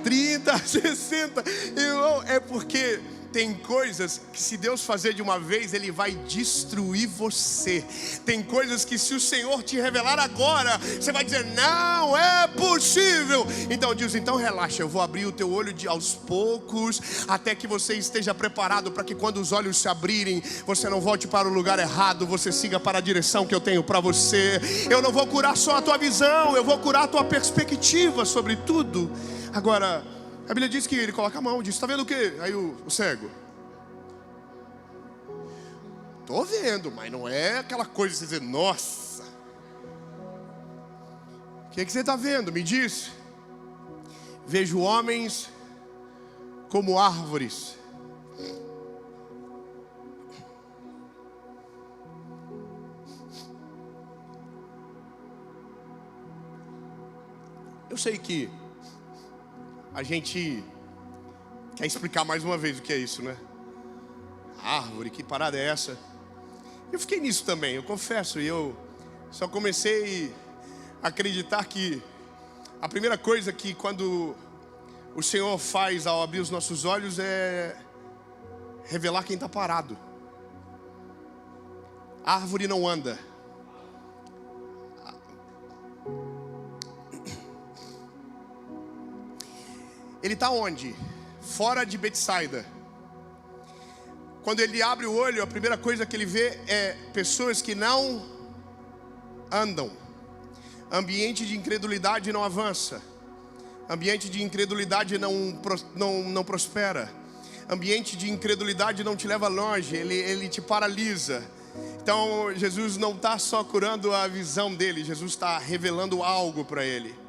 30, 60, irmão, é porque Tem coisas que se Deus fazer de uma vez, Ele vai destruir você. Tem coisas que se o Senhor te revelar agora, você vai dizer, não é possível. Então Deus, então relaxa, eu vou abrir o teu olho aos poucos, até que você esteja preparado para que quando os olhos se abrirem, você não volte para o lugar errado, você siga para a direção que eu tenho para você. Eu não vou curar só a tua visão, eu vou curar a tua perspectiva sobre tudo. Agora, a Bíblia diz que ele coloca a mão, diz, está vendo o quê? Aí o cego, estou vendo, mas não é aquela coisa de você dizer, nossa. O que você está vendo? Me diz. Vejo homens como árvores. Eu sei que a gente quer explicar mais uma vez o que é isso, né? Árvore, que parada é essa? Eu fiquei nisso também, eu confesso. E eu só comecei a acreditar que a primeira coisa que quando o Senhor faz ao abrir os nossos olhos é revelar quem está parado. A árvore não anda. Ele está onde? Fora de Betsaida. Quando ele abre o olho, a primeira coisa que ele vê é pessoas que não andam. Ambiente de incredulidade não avança. Ambiente de incredulidade não prospera. Ambiente de incredulidade não te leva longe, ele te paralisa. Então Jesus não está só curando a visão dele, Jesus está revelando algo para ele.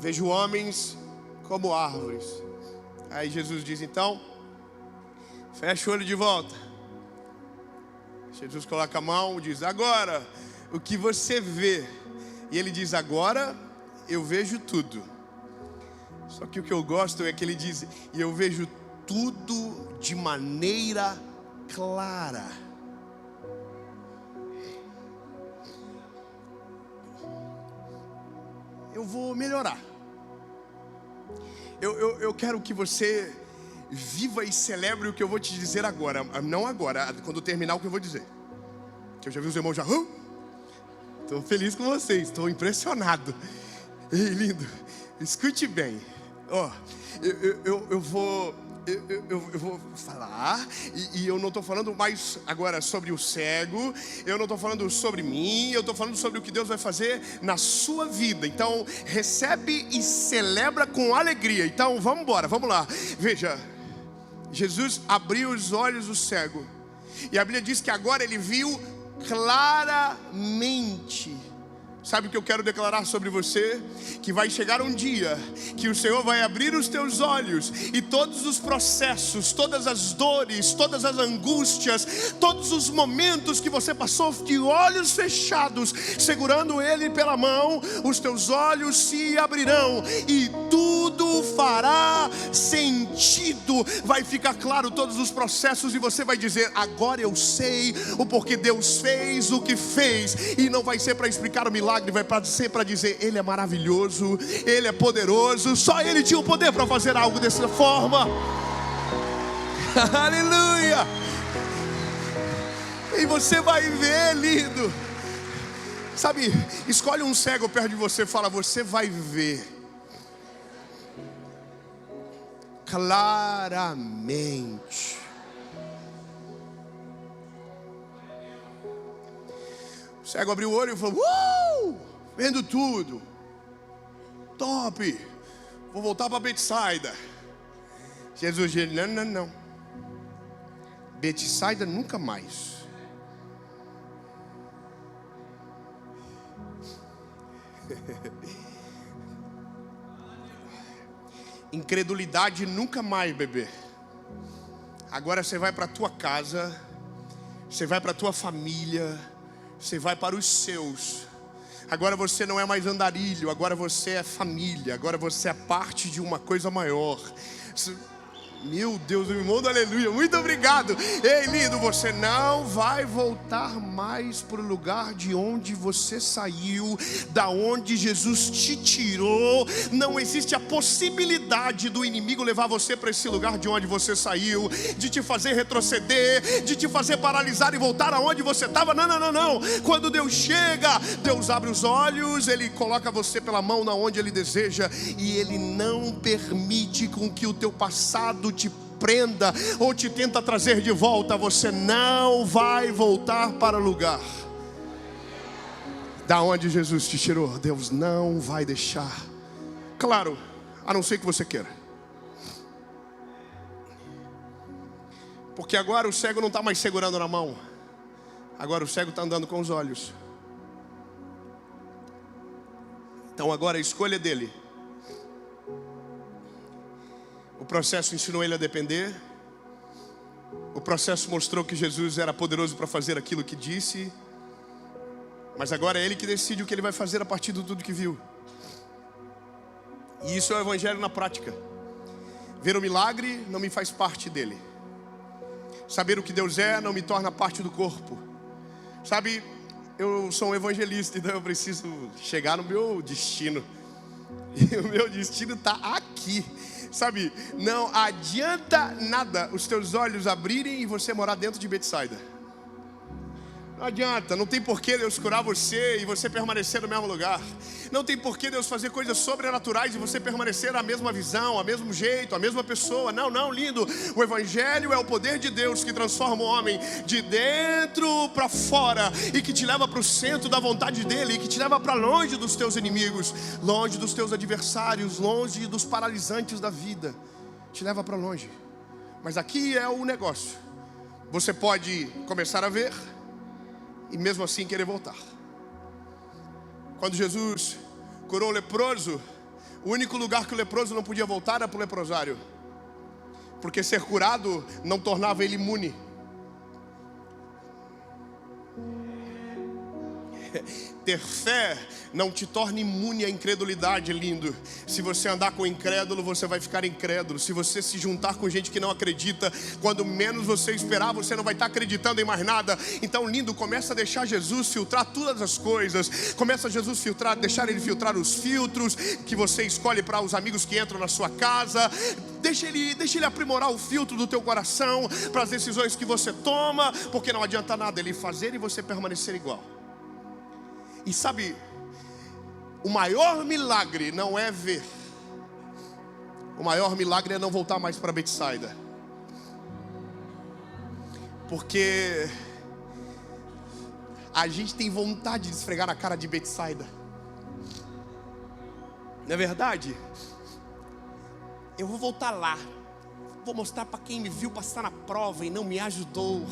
Vejo homens como árvores. Aí Jesus diz, então, fecha o olho de volta. Jesus coloca a mão e diz, agora, o que você vê? E ele diz, agora eu vejo tudo. Só que o que eu gosto é que ele diz, e eu vejo tudo de maneira clara. Eu vou melhorar. Eu quero que você viva e celebre o que eu vou te dizer agora. Não agora, quando terminar o que eu vou dizer. Que eu já vi os irmãos já. Estou feliz com vocês, estou impressionado. Ei, lindo, escute bem. Eu vou falar, e eu não estou falando mais agora sobre o cego, eu não estou falando sobre mim, eu estou falando sobre o que Deus vai fazer na sua vida. Então recebe e celebra com alegria. Então vamos embora, vamos lá. Veja, Jesus abriu os olhos do cego, e a Bíblia diz que agora ele viu claramente. Sabe o que eu quero declarar sobre você? Que vai chegar um dia que o Senhor vai abrir os teus olhos, e todos os processos, todas as dores, todas as angústias, todos os momentos que você passou de olhos fechados, segurando Ele pela mão, os teus olhos se abrirão e tudo fará sentido. Vai ficar claro todos os processos e você vai dizer, agora eu sei o porquê Deus fez o que fez. E não vai ser para explicar o milagre, vai ser para dizer, Ele é maravilhoso, Ele é poderoso, só Ele tinha o poder para fazer algo dessa forma. Aleluia! E você vai ver, lindo. Sabe, escolhe um cego perto de você e fala, você vai ver claramente. O cego abriu o olho e falou, vendo tudo, top, vou voltar para Betsaida. Jesus disse, não, Betsaida nunca mais. Incredulidade nunca mais, bebê. Agora você vai para a tua casa, você vai para a tua família, você vai para os seus. Agora você não é mais andarilho, agora você é família, agora você é parte de uma coisa maior. Meu Deus, irmão do aleluia, muito obrigado. Ei, lindo, você não vai voltar mais para o lugar de onde você saiu, da onde Jesus te tirou. Não existe a possibilidade do inimigo levar você para esse lugar de onde você saiu, de te fazer retroceder, de te fazer paralisar e voltar aonde você estava. Não, não, não, não. Quando Deus chega, Deus abre os olhos, Ele coloca você pela mão na onde Ele deseja, e Ele não permite com que o teu passado te prenda ou te tenta trazer de volta. Você não vai voltar para o lugar da onde Jesus te tirou. Deus não vai deixar. Claro, a não ser que você queira. Porque agora o cego não está mais segurando na mão. Agora o cego está andando com os olhos. Então agora a escolha é dele. O processo ensinou ele a depender. O processo mostrou que Jesus era poderoso para fazer aquilo que disse. Mas agora é ele que decide o que ele vai fazer a partir de tudo que viu. E isso é o evangelho na prática. Ver o milagre não me faz parte dele. Saber o que Deus é não me torna parte do corpo. Sabe, eu sou um evangelista, então eu preciso chegar no meu destino. E o meu destino está aqui. Sabe, não adianta nada os teus olhos abrirem e você morar dentro de Betsaida. Não adianta, não tem porquê Deus curar você e você permanecer no mesmo lugar. Não tem porquê Deus fazer coisas sobrenaturais e você permanecer na mesma visão, a mesmo jeito, a mesma pessoa. Não, não, lindo. O evangelho é o poder de Deus que transforma o homem de dentro para fora e que te leva para o centro da vontade dele e que te leva para longe dos teus inimigos, longe dos teus adversários, longe dos paralisantes da vida. Te leva para longe. Mas aqui é o negócio. Você pode começar a ver e mesmo assim querer voltar. Quando Jesus curou o leproso, o único lugar que o leproso não podia voltar era para o leprosário, porque ser curado não tornava ele imune. Ter fé não te torna imune à incredulidade, lindo. Se você andar com incrédulo, você vai ficar incrédulo. Se você se juntar com gente que não acredita, quando menos você esperar, você não vai estar acreditando em mais nada. Então, lindo, começa a deixar Jesus filtrar todas as coisas. Começa a Jesus filtrar, deixar Ele filtrar os filtros que você escolhe para os amigos que entram na sua casa. Deixa ele aprimorar o filtro do teu coração para as decisões que você toma, porque não adianta nada Ele fazer e você permanecer igual. E sabe, o maior milagre não é ver. O maior milagre é não voltar mais para Betsaida. Porque a gente tem vontade de esfregar na cara de Betsaida. Não é verdade? Eu vou voltar lá. Vou mostrar para quem me viu passar na prova e não me ajudou.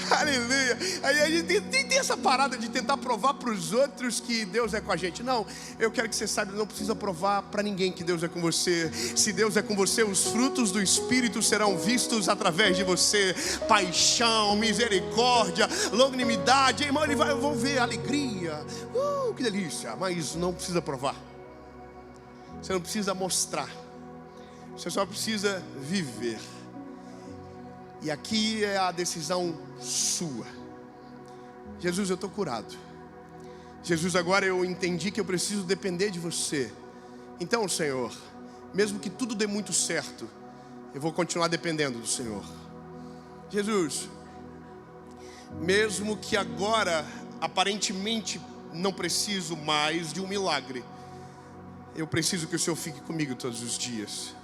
Aleluia. Aí a gente tem essa parada de tentar provar para os outros que Deus é com a gente. Não, eu quero que você saiba, não precisa provar para ninguém que Deus é com você. Se Deus é com você, os frutos do Espírito serão vistos através de você. Paixão, misericórdia, longanimidade. Irmão, vão ver alegria. Que delícia. Mas não precisa provar. Você não precisa mostrar. Você só precisa viver. E aqui é a decisão sua. Jesus, eu estou curado. Jesus, agora eu entendi que eu preciso depender de você. Então, Senhor, mesmo que tudo dê muito certo, eu vou continuar dependendo do Senhor. Jesus, mesmo que agora aparentemente não preciso mais de um milagre, eu preciso que o Senhor fique comigo todos os dias.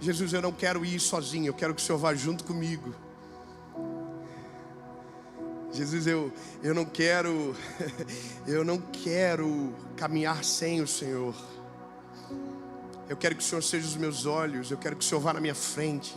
Jesus, eu não quero ir sozinho, eu quero que o Senhor vá junto comigo. Jesus, eu não quero caminhar sem o Senhor. Eu quero que o Senhor seja os meus olhos. Eu quero que o Senhor vá na minha frente.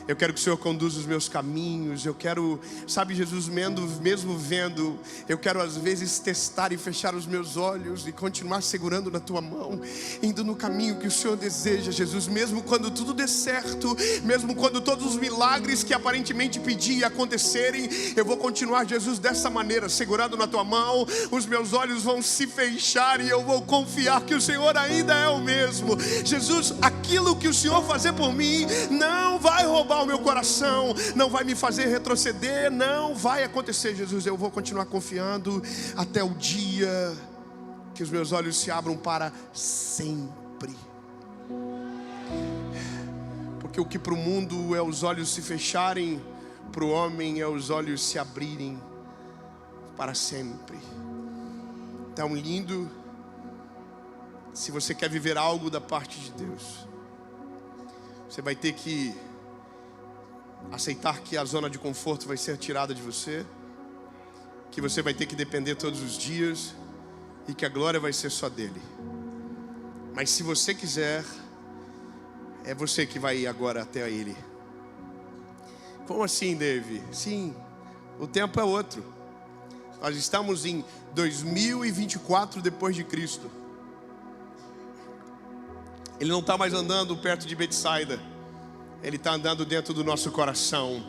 Eu quero que o Senhor conduza os meus caminhos. Eu quero, sabe, Jesus, mesmo vendo, eu quero às vezes testar e fechar os meus olhos e continuar segurando na tua mão, indo no caminho que o Senhor deseja, Jesus. Mesmo quando tudo der certo, mesmo quando todos os milagres que aparentemente pedi acontecerem, eu vou continuar, Jesus, dessa maneira, segurando na tua mão. Os meus olhos vão se fechar e eu vou confiar que o Senhor ainda é o mesmo. Jesus, aquilo que o Senhor fazer por mim não vai roubar o meu coração, não vai me fazer retroceder, não vai acontecer, Jesus. Eu vou continuar confiando até o dia que os meus olhos se abram para sempre. Porque o que para o mundo é os olhos se fecharem, para o homem é os olhos se abrirem para sempre. Tão lindo. Se você quer viver algo da parte de Deus, você vai ter que aceitar que a zona de conforto vai ser tirada de você, que você vai ter que depender todos os dias e que a glória vai ser só dele. Mas se você quiser, é você que vai ir agora até ele. Como assim, Dave? Sim, o tempo é outro. Nós estamos em 2024 depois de Cristo. Ele não está mais andando perto de Betsaida. Ele está andando dentro do nosso coração.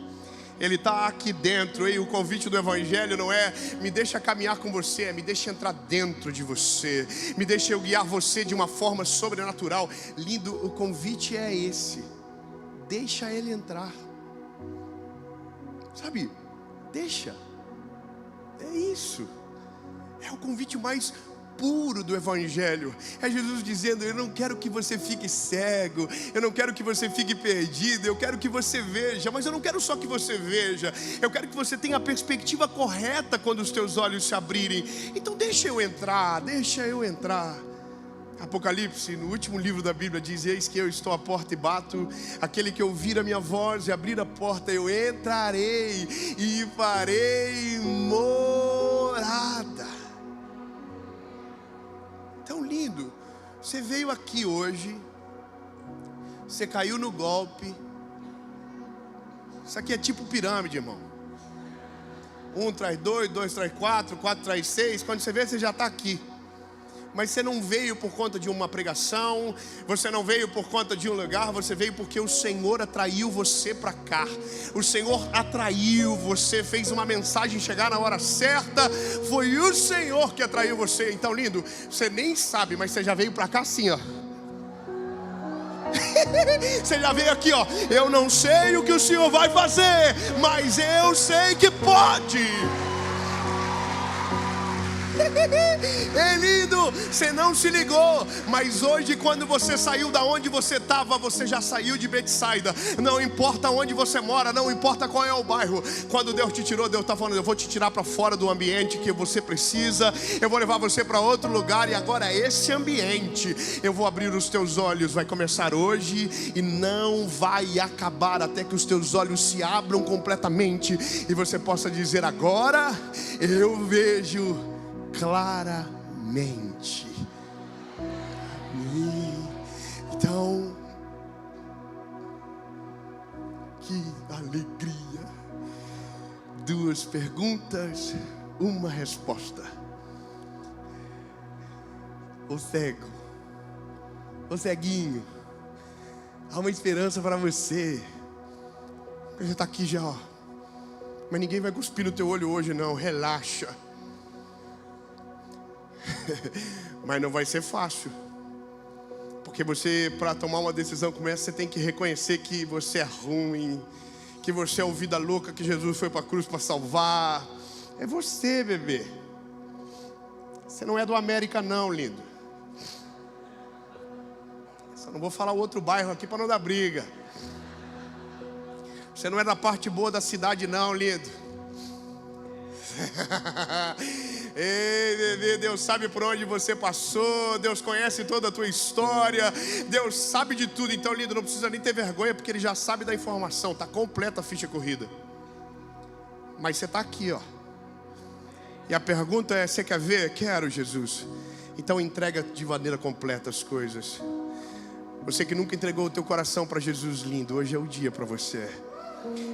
Ele está aqui dentro. E o convite do Evangelho não é me deixa caminhar com você, é me deixa entrar dentro de você, me deixa eu guiar você de uma forma sobrenatural. Lindo, o convite é esse. Deixa ele entrar. Sabe, deixa. É isso. É o convite mais puro do Evangelho. É Jesus dizendo: eu não quero que você fique cego, eu não quero que você fique perdido, eu quero que você veja. Mas eu não quero só que você veja, eu quero que você tenha a perspectiva correta quando os teus olhos se abrirem. Então deixa eu entrar, deixa eu entrar. Apocalipse, no último livro da Bíblia, diz: eis que eu estou à porta e bato. Aquele que ouvir a minha voz e abrir a porta, eu entrarei e farei morada. Tão lindo. Você veio aqui hoje, você caiu no golpe. Isso aqui é tipo pirâmide, irmão. 1 traz 2, 2 traz 4, 4 traz 6. Quando você vê, você já está aqui. Mas você não veio por conta de uma pregação, você não veio por conta de um lugar, você veio porque o Senhor atraiu você para cá. O Senhor atraiu você, fez uma mensagem chegar na hora certa. Foi o Senhor que atraiu você. Então, lindo, você nem sabe, mas você já veio para cá assim, ó. Você já veio aqui, ó. Eu não sei o que o Senhor vai fazer, mas eu sei que pode. É lindo, você não se ligou, mas hoje, quando você saiu da onde você estava, você já saiu de Betsaida. Não importa onde você mora, não importa qual é o bairro. Quando Deus te tirou, Deus está falando: eu vou te tirar para fora do ambiente que você precisa, eu vou levar você para outro lugar. E agora esse ambiente, eu vou abrir os teus olhos. Vai começar hoje e não vai acabar até que os teus olhos se abram completamente e você possa dizer: agora eu vejo claramente. Então, que alegria. 2 perguntas, uma resposta. O cego, o ceguinho, há uma esperança para você. Você está aqui já, ó. Mas ninguém vai cuspir no teu olho hoje, não. Relaxa. Mas não vai ser fácil, porque você, para tomar uma decisão como essa, você tem que reconhecer que você é ruim, que você é o vida louca que Jesus foi para a cruz para salvar. É você, bebê. Você não é do América não, lindo. Só não vou falar o outro bairro aqui para não dar briga. Você não é da parte boa da cidade não, lindo. Ei, bebê, Deus sabe por onde você passou, Deus conhece toda a tua história, Deus sabe de tudo. Então, lindo, não precisa nem ter vergonha, porque Ele já sabe da informação. Está completa a ficha corrida. Mas você está aqui, ó. E a pergunta é: você quer ver? Quero, Jesus. Então entrega de maneira completa as coisas. Você que nunca entregou o teu coração para Jesus, lindo, hoje é o dia para você.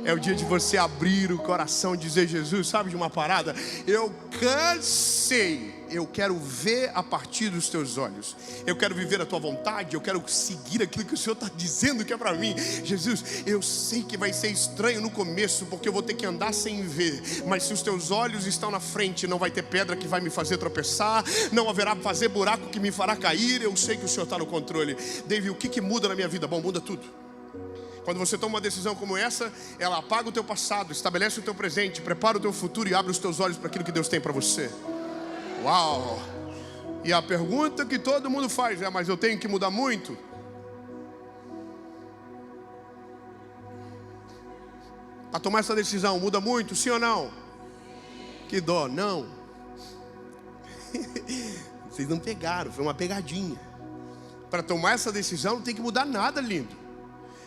É o dia de você abrir o coração e dizer: Jesus, sabe de uma parada? Eu cansei. Eu quero ver a partir dos teus olhos. Eu quero viver a tua vontade. Eu quero seguir aquilo que o Senhor está dizendo que é para mim. Jesus, eu sei que vai ser estranho no começo, porque eu vou ter que andar sem ver. Mas se os teus olhos estão na frente, não vai ter pedra que vai me fazer tropeçar. Não haverá fazer buraco que me fará cair. Eu sei que o Senhor está no controle. David, o que muda na minha vida? Bom, muda tudo. Quando você toma uma decisão como essa, ela apaga o teu passado, estabelece o teu presente, prepara o teu futuro e abre os teus olhos para aquilo que Deus tem para você. Uau! E a pergunta que todo mundo faz é: mas eu tenho que mudar muito? Para tomar essa decisão, muda muito, sim ou não? Que dó, não. Vocês não pegaram, foi uma pegadinha. Para tomar essa decisão não tem que mudar nada, lindo.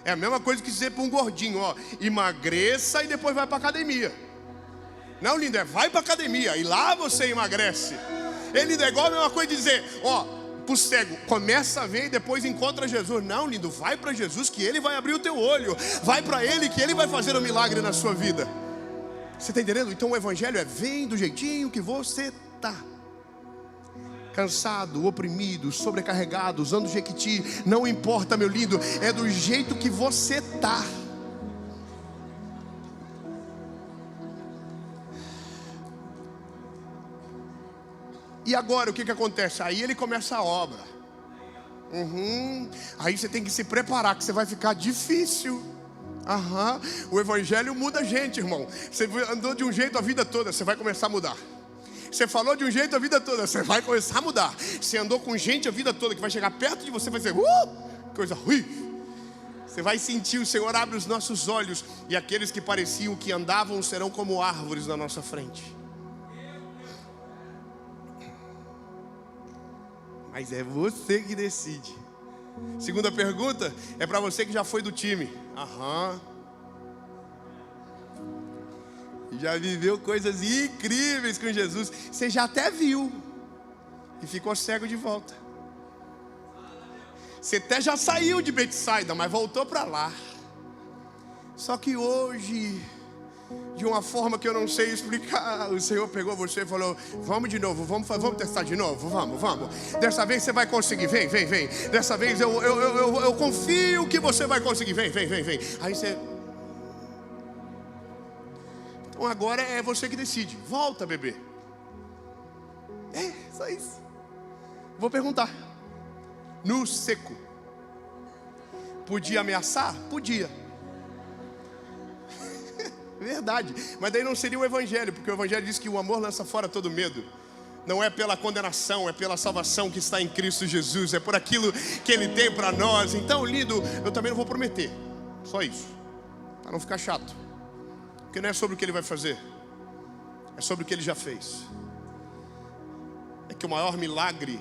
É a mesma coisa que dizer para um gordinho, ó, emagreça e depois vai para academia. Não, lindo, é vai para academia e lá você emagrece. Lindo, é igual a mesma coisa de dizer, ó, pro cego, começa a ver e depois encontra Jesus. Não, lindo, vai para Jesus que Ele vai abrir o teu olho. Vai para Ele que Ele vai fazer um milagre na sua vida. Você está entendendo? Então o Evangelho é: vem do jeitinho que você está. Cansado, oprimido, sobrecarregado, usando jequiti, não importa, meu lindo, é do jeito que você está. E agora o que acontece? Aí ele começa a obra. Aí você tem que se preparar, que você vai ficar difícil. O Evangelho muda a gente, irmão. Você andou de um jeito a vida toda, você vai começar a mudar. Você falou de um jeito a vida toda, você vai começar a mudar. Você andou com gente a vida toda, que vai chegar perto de você e vai dizer: coisa ruim. Você vai sentir, o Senhor abre os nossos olhos, e aqueles que pareciam que andavam serão como árvores na nossa frente. Mas é você que decide. Segunda pergunta é para você que já foi do time. Já viveu coisas incríveis com Jesus. Você já até viu e ficou cego de volta. Você até já saiu de Betsaida, mas voltou para lá. Só que hoje, de uma forma que eu não sei explicar, o Senhor pegou você e falou: vamos de novo, vamos testar de novo, vamos. Dessa vez você vai conseguir, vem. Dessa vez eu confio que você vai conseguir, vem. Aí você... Então agora é você que decide. Volta, bebê. É, só isso. Vou perguntar. No seco, podia ameaçar? Podia. Verdade. Mas daí não seria o Evangelho, porque o Evangelho diz que o amor lança fora todo medo. Não é pela condenação, é pela salvação que está em Cristo Jesus. É por aquilo que Ele tem para nós. Então, lindo, eu também não vou prometer. Só isso, para não ficar chato. Porque não é sobre o que Ele vai fazer, é sobre o que Ele já fez. É que o maior milagre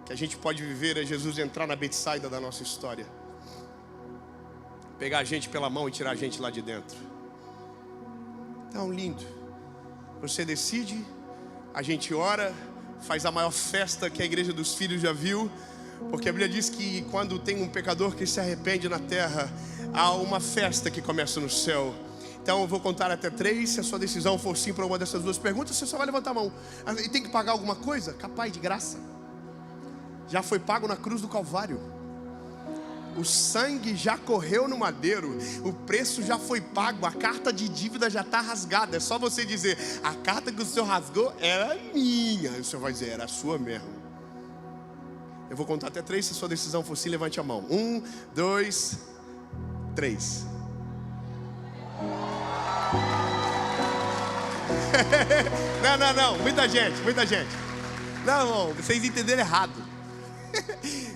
que a gente pode viver é Jesus entrar na Betsaida da nossa história, pegar a gente pela mão e tirar a gente lá de dentro. Então, lindo, você decide, a gente ora, faz a maior festa que a igreja dos filhos já viu. Porque a Bíblia diz que quando tem um pecador que se arrepende na terra, há uma festa que começa no céu. Então eu vou contar até 3. Se a sua decisão for sim para uma dessas duas perguntas, você só vai levantar a mão. E tem que pagar alguma coisa? Capaz, de graça. Já foi pago na cruz do Calvário. O sangue já correu no madeiro. O preço já foi pago. A carta de dívida já está rasgada. É só você dizer: a carta que o Senhor rasgou era minha. E o Senhor vai dizer: era a sua mesmo. Eu vou contar até 3. Se a sua decisão for sim, levante a mão. 1, 2, 3. Não. Muita gente. Não, vocês entenderam errado.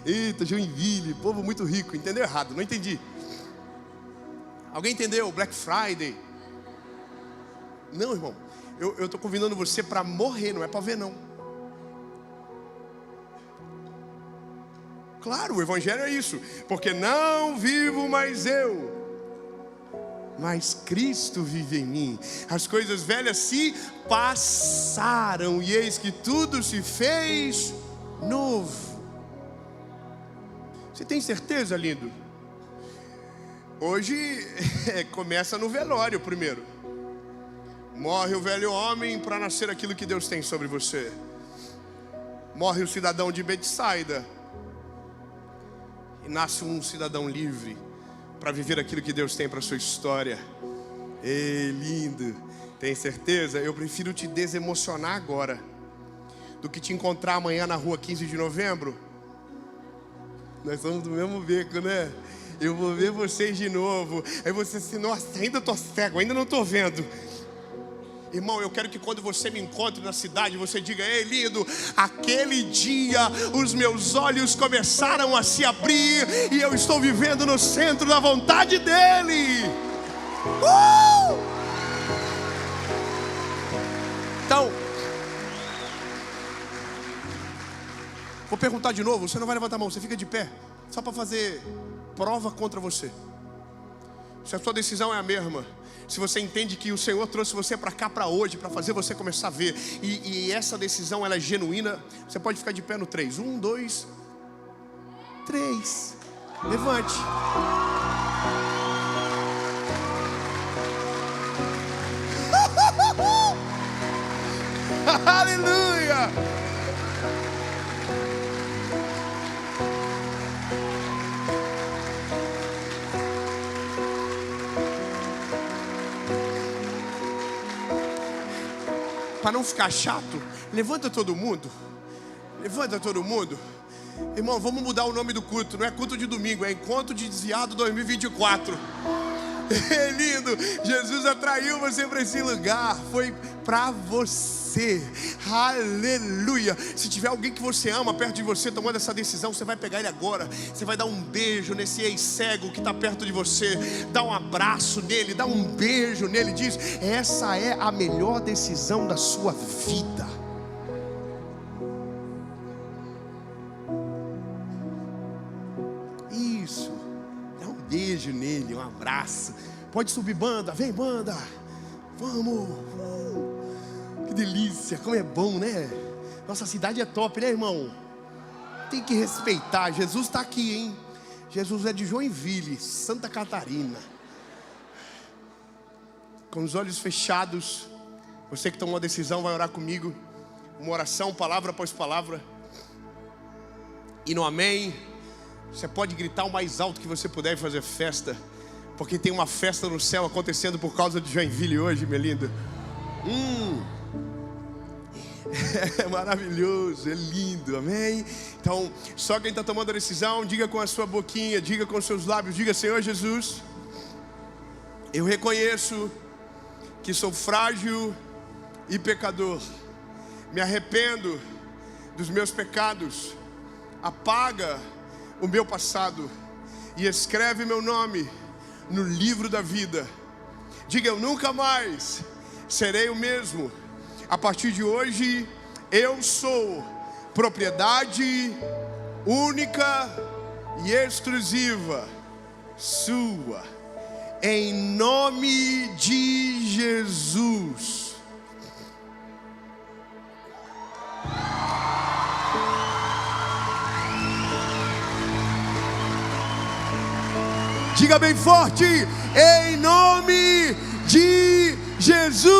Eita, Joinville, povo muito rico. Entendeu errado, não entendi. Alguém entendeu? Black Friday. Não, irmão, eu estou convidando você para morrer, não é para ver não. Claro, o Evangelho é isso. Porque não vivo mais eu, mas Cristo vive em mim. As coisas velhas se passaram e eis que tudo se fez novo. Você tem certeza, lindo? Hoje começa no velório primeiro. Morre o velho homem para nascer aquilo que Deus tem sobre você. Morre o cidadão de Betsaida e nasce um cidadão livre para viver aquilo que Deus tem para a sua história. Ei, lindo! Tem certeza? Eu prefiro te desemocionar agora do que te encontrar amanhã na rua 15 de novembro. Nós somos do mesmo beco, né? Eu vou ver vocês de novo. Aí você assim, nossa, ainda estou cego, ainda não estou vendo. Irmão, eu quero que quando você me encontre na cidade, você diga: ei, lindo, aquele dia os meus olhos começaram a se abrir e eu estou vivendo no centro da vontade dEle. Então, vou perguntar de novo, você não vai levantar a mão, você fica de pé, só para fazer prova contra você. Se a sua decisão é a mesma, se você entende que o Senhor trouxe você para cá para hoje, para fazer você começar a ver, e essa decisão ela é genuína, você pode ficar de pé no 3. 1, 2, 3. Levante. Aleluia. Para não ficar chato, levanta todo mundo. Levanta todo mundo. Irmão, vamos mudar o nome do culto. Não é culto de domingo, é Encontro de Desviado 2024. É lindo. Jesus atraiu você para esse lugar. Foi para você. Aleluia. Se tiver alguém que você ama perto de você tomando essa decisão, você vai pegar ele agora. Você vai dar um beijo nesse ex-cego que está perto de você. Dá um abraço nele, dá um beijo nele. Diz: essa é a melhor decisão da sua vida. Isso. Dá um beijo nele, um abraço. Pode subir, banda, vem, banda. Vamos. Que delícia, como é bom, né? Nossa cidade é top, né, irmão? Tem que respeitar. Jesus está aqui, hein? Jesus é de Joinville, Santa Catarina. Com os olhos fechados, você que tomou uma decisão vai orar comigo. Uma oração, palavra após palavra. E no amém, você pode gritar o mais alto que você puder e fazer festa. Porque tem uma festa no céu acontecendo por causa de Joinville hoje, minha linda. É maravilhoso, é lindo, amém? Então, só quem está tomando a decisão, diga com a sua boquinha, diga com os seus lábios, diga: Senhor Jesus, eu reconheço que sou frágil e pecador. Me arrependo dos meus pecados. Apaga o meu passado e escreve meu nome no livro da vida. Diga: eu nunca mais serei o mesmo. A partir de hoje, eu sou propriedade única e exclusiva sua. Em nome de Jesus. Diga bem forte: em nome de Jesus.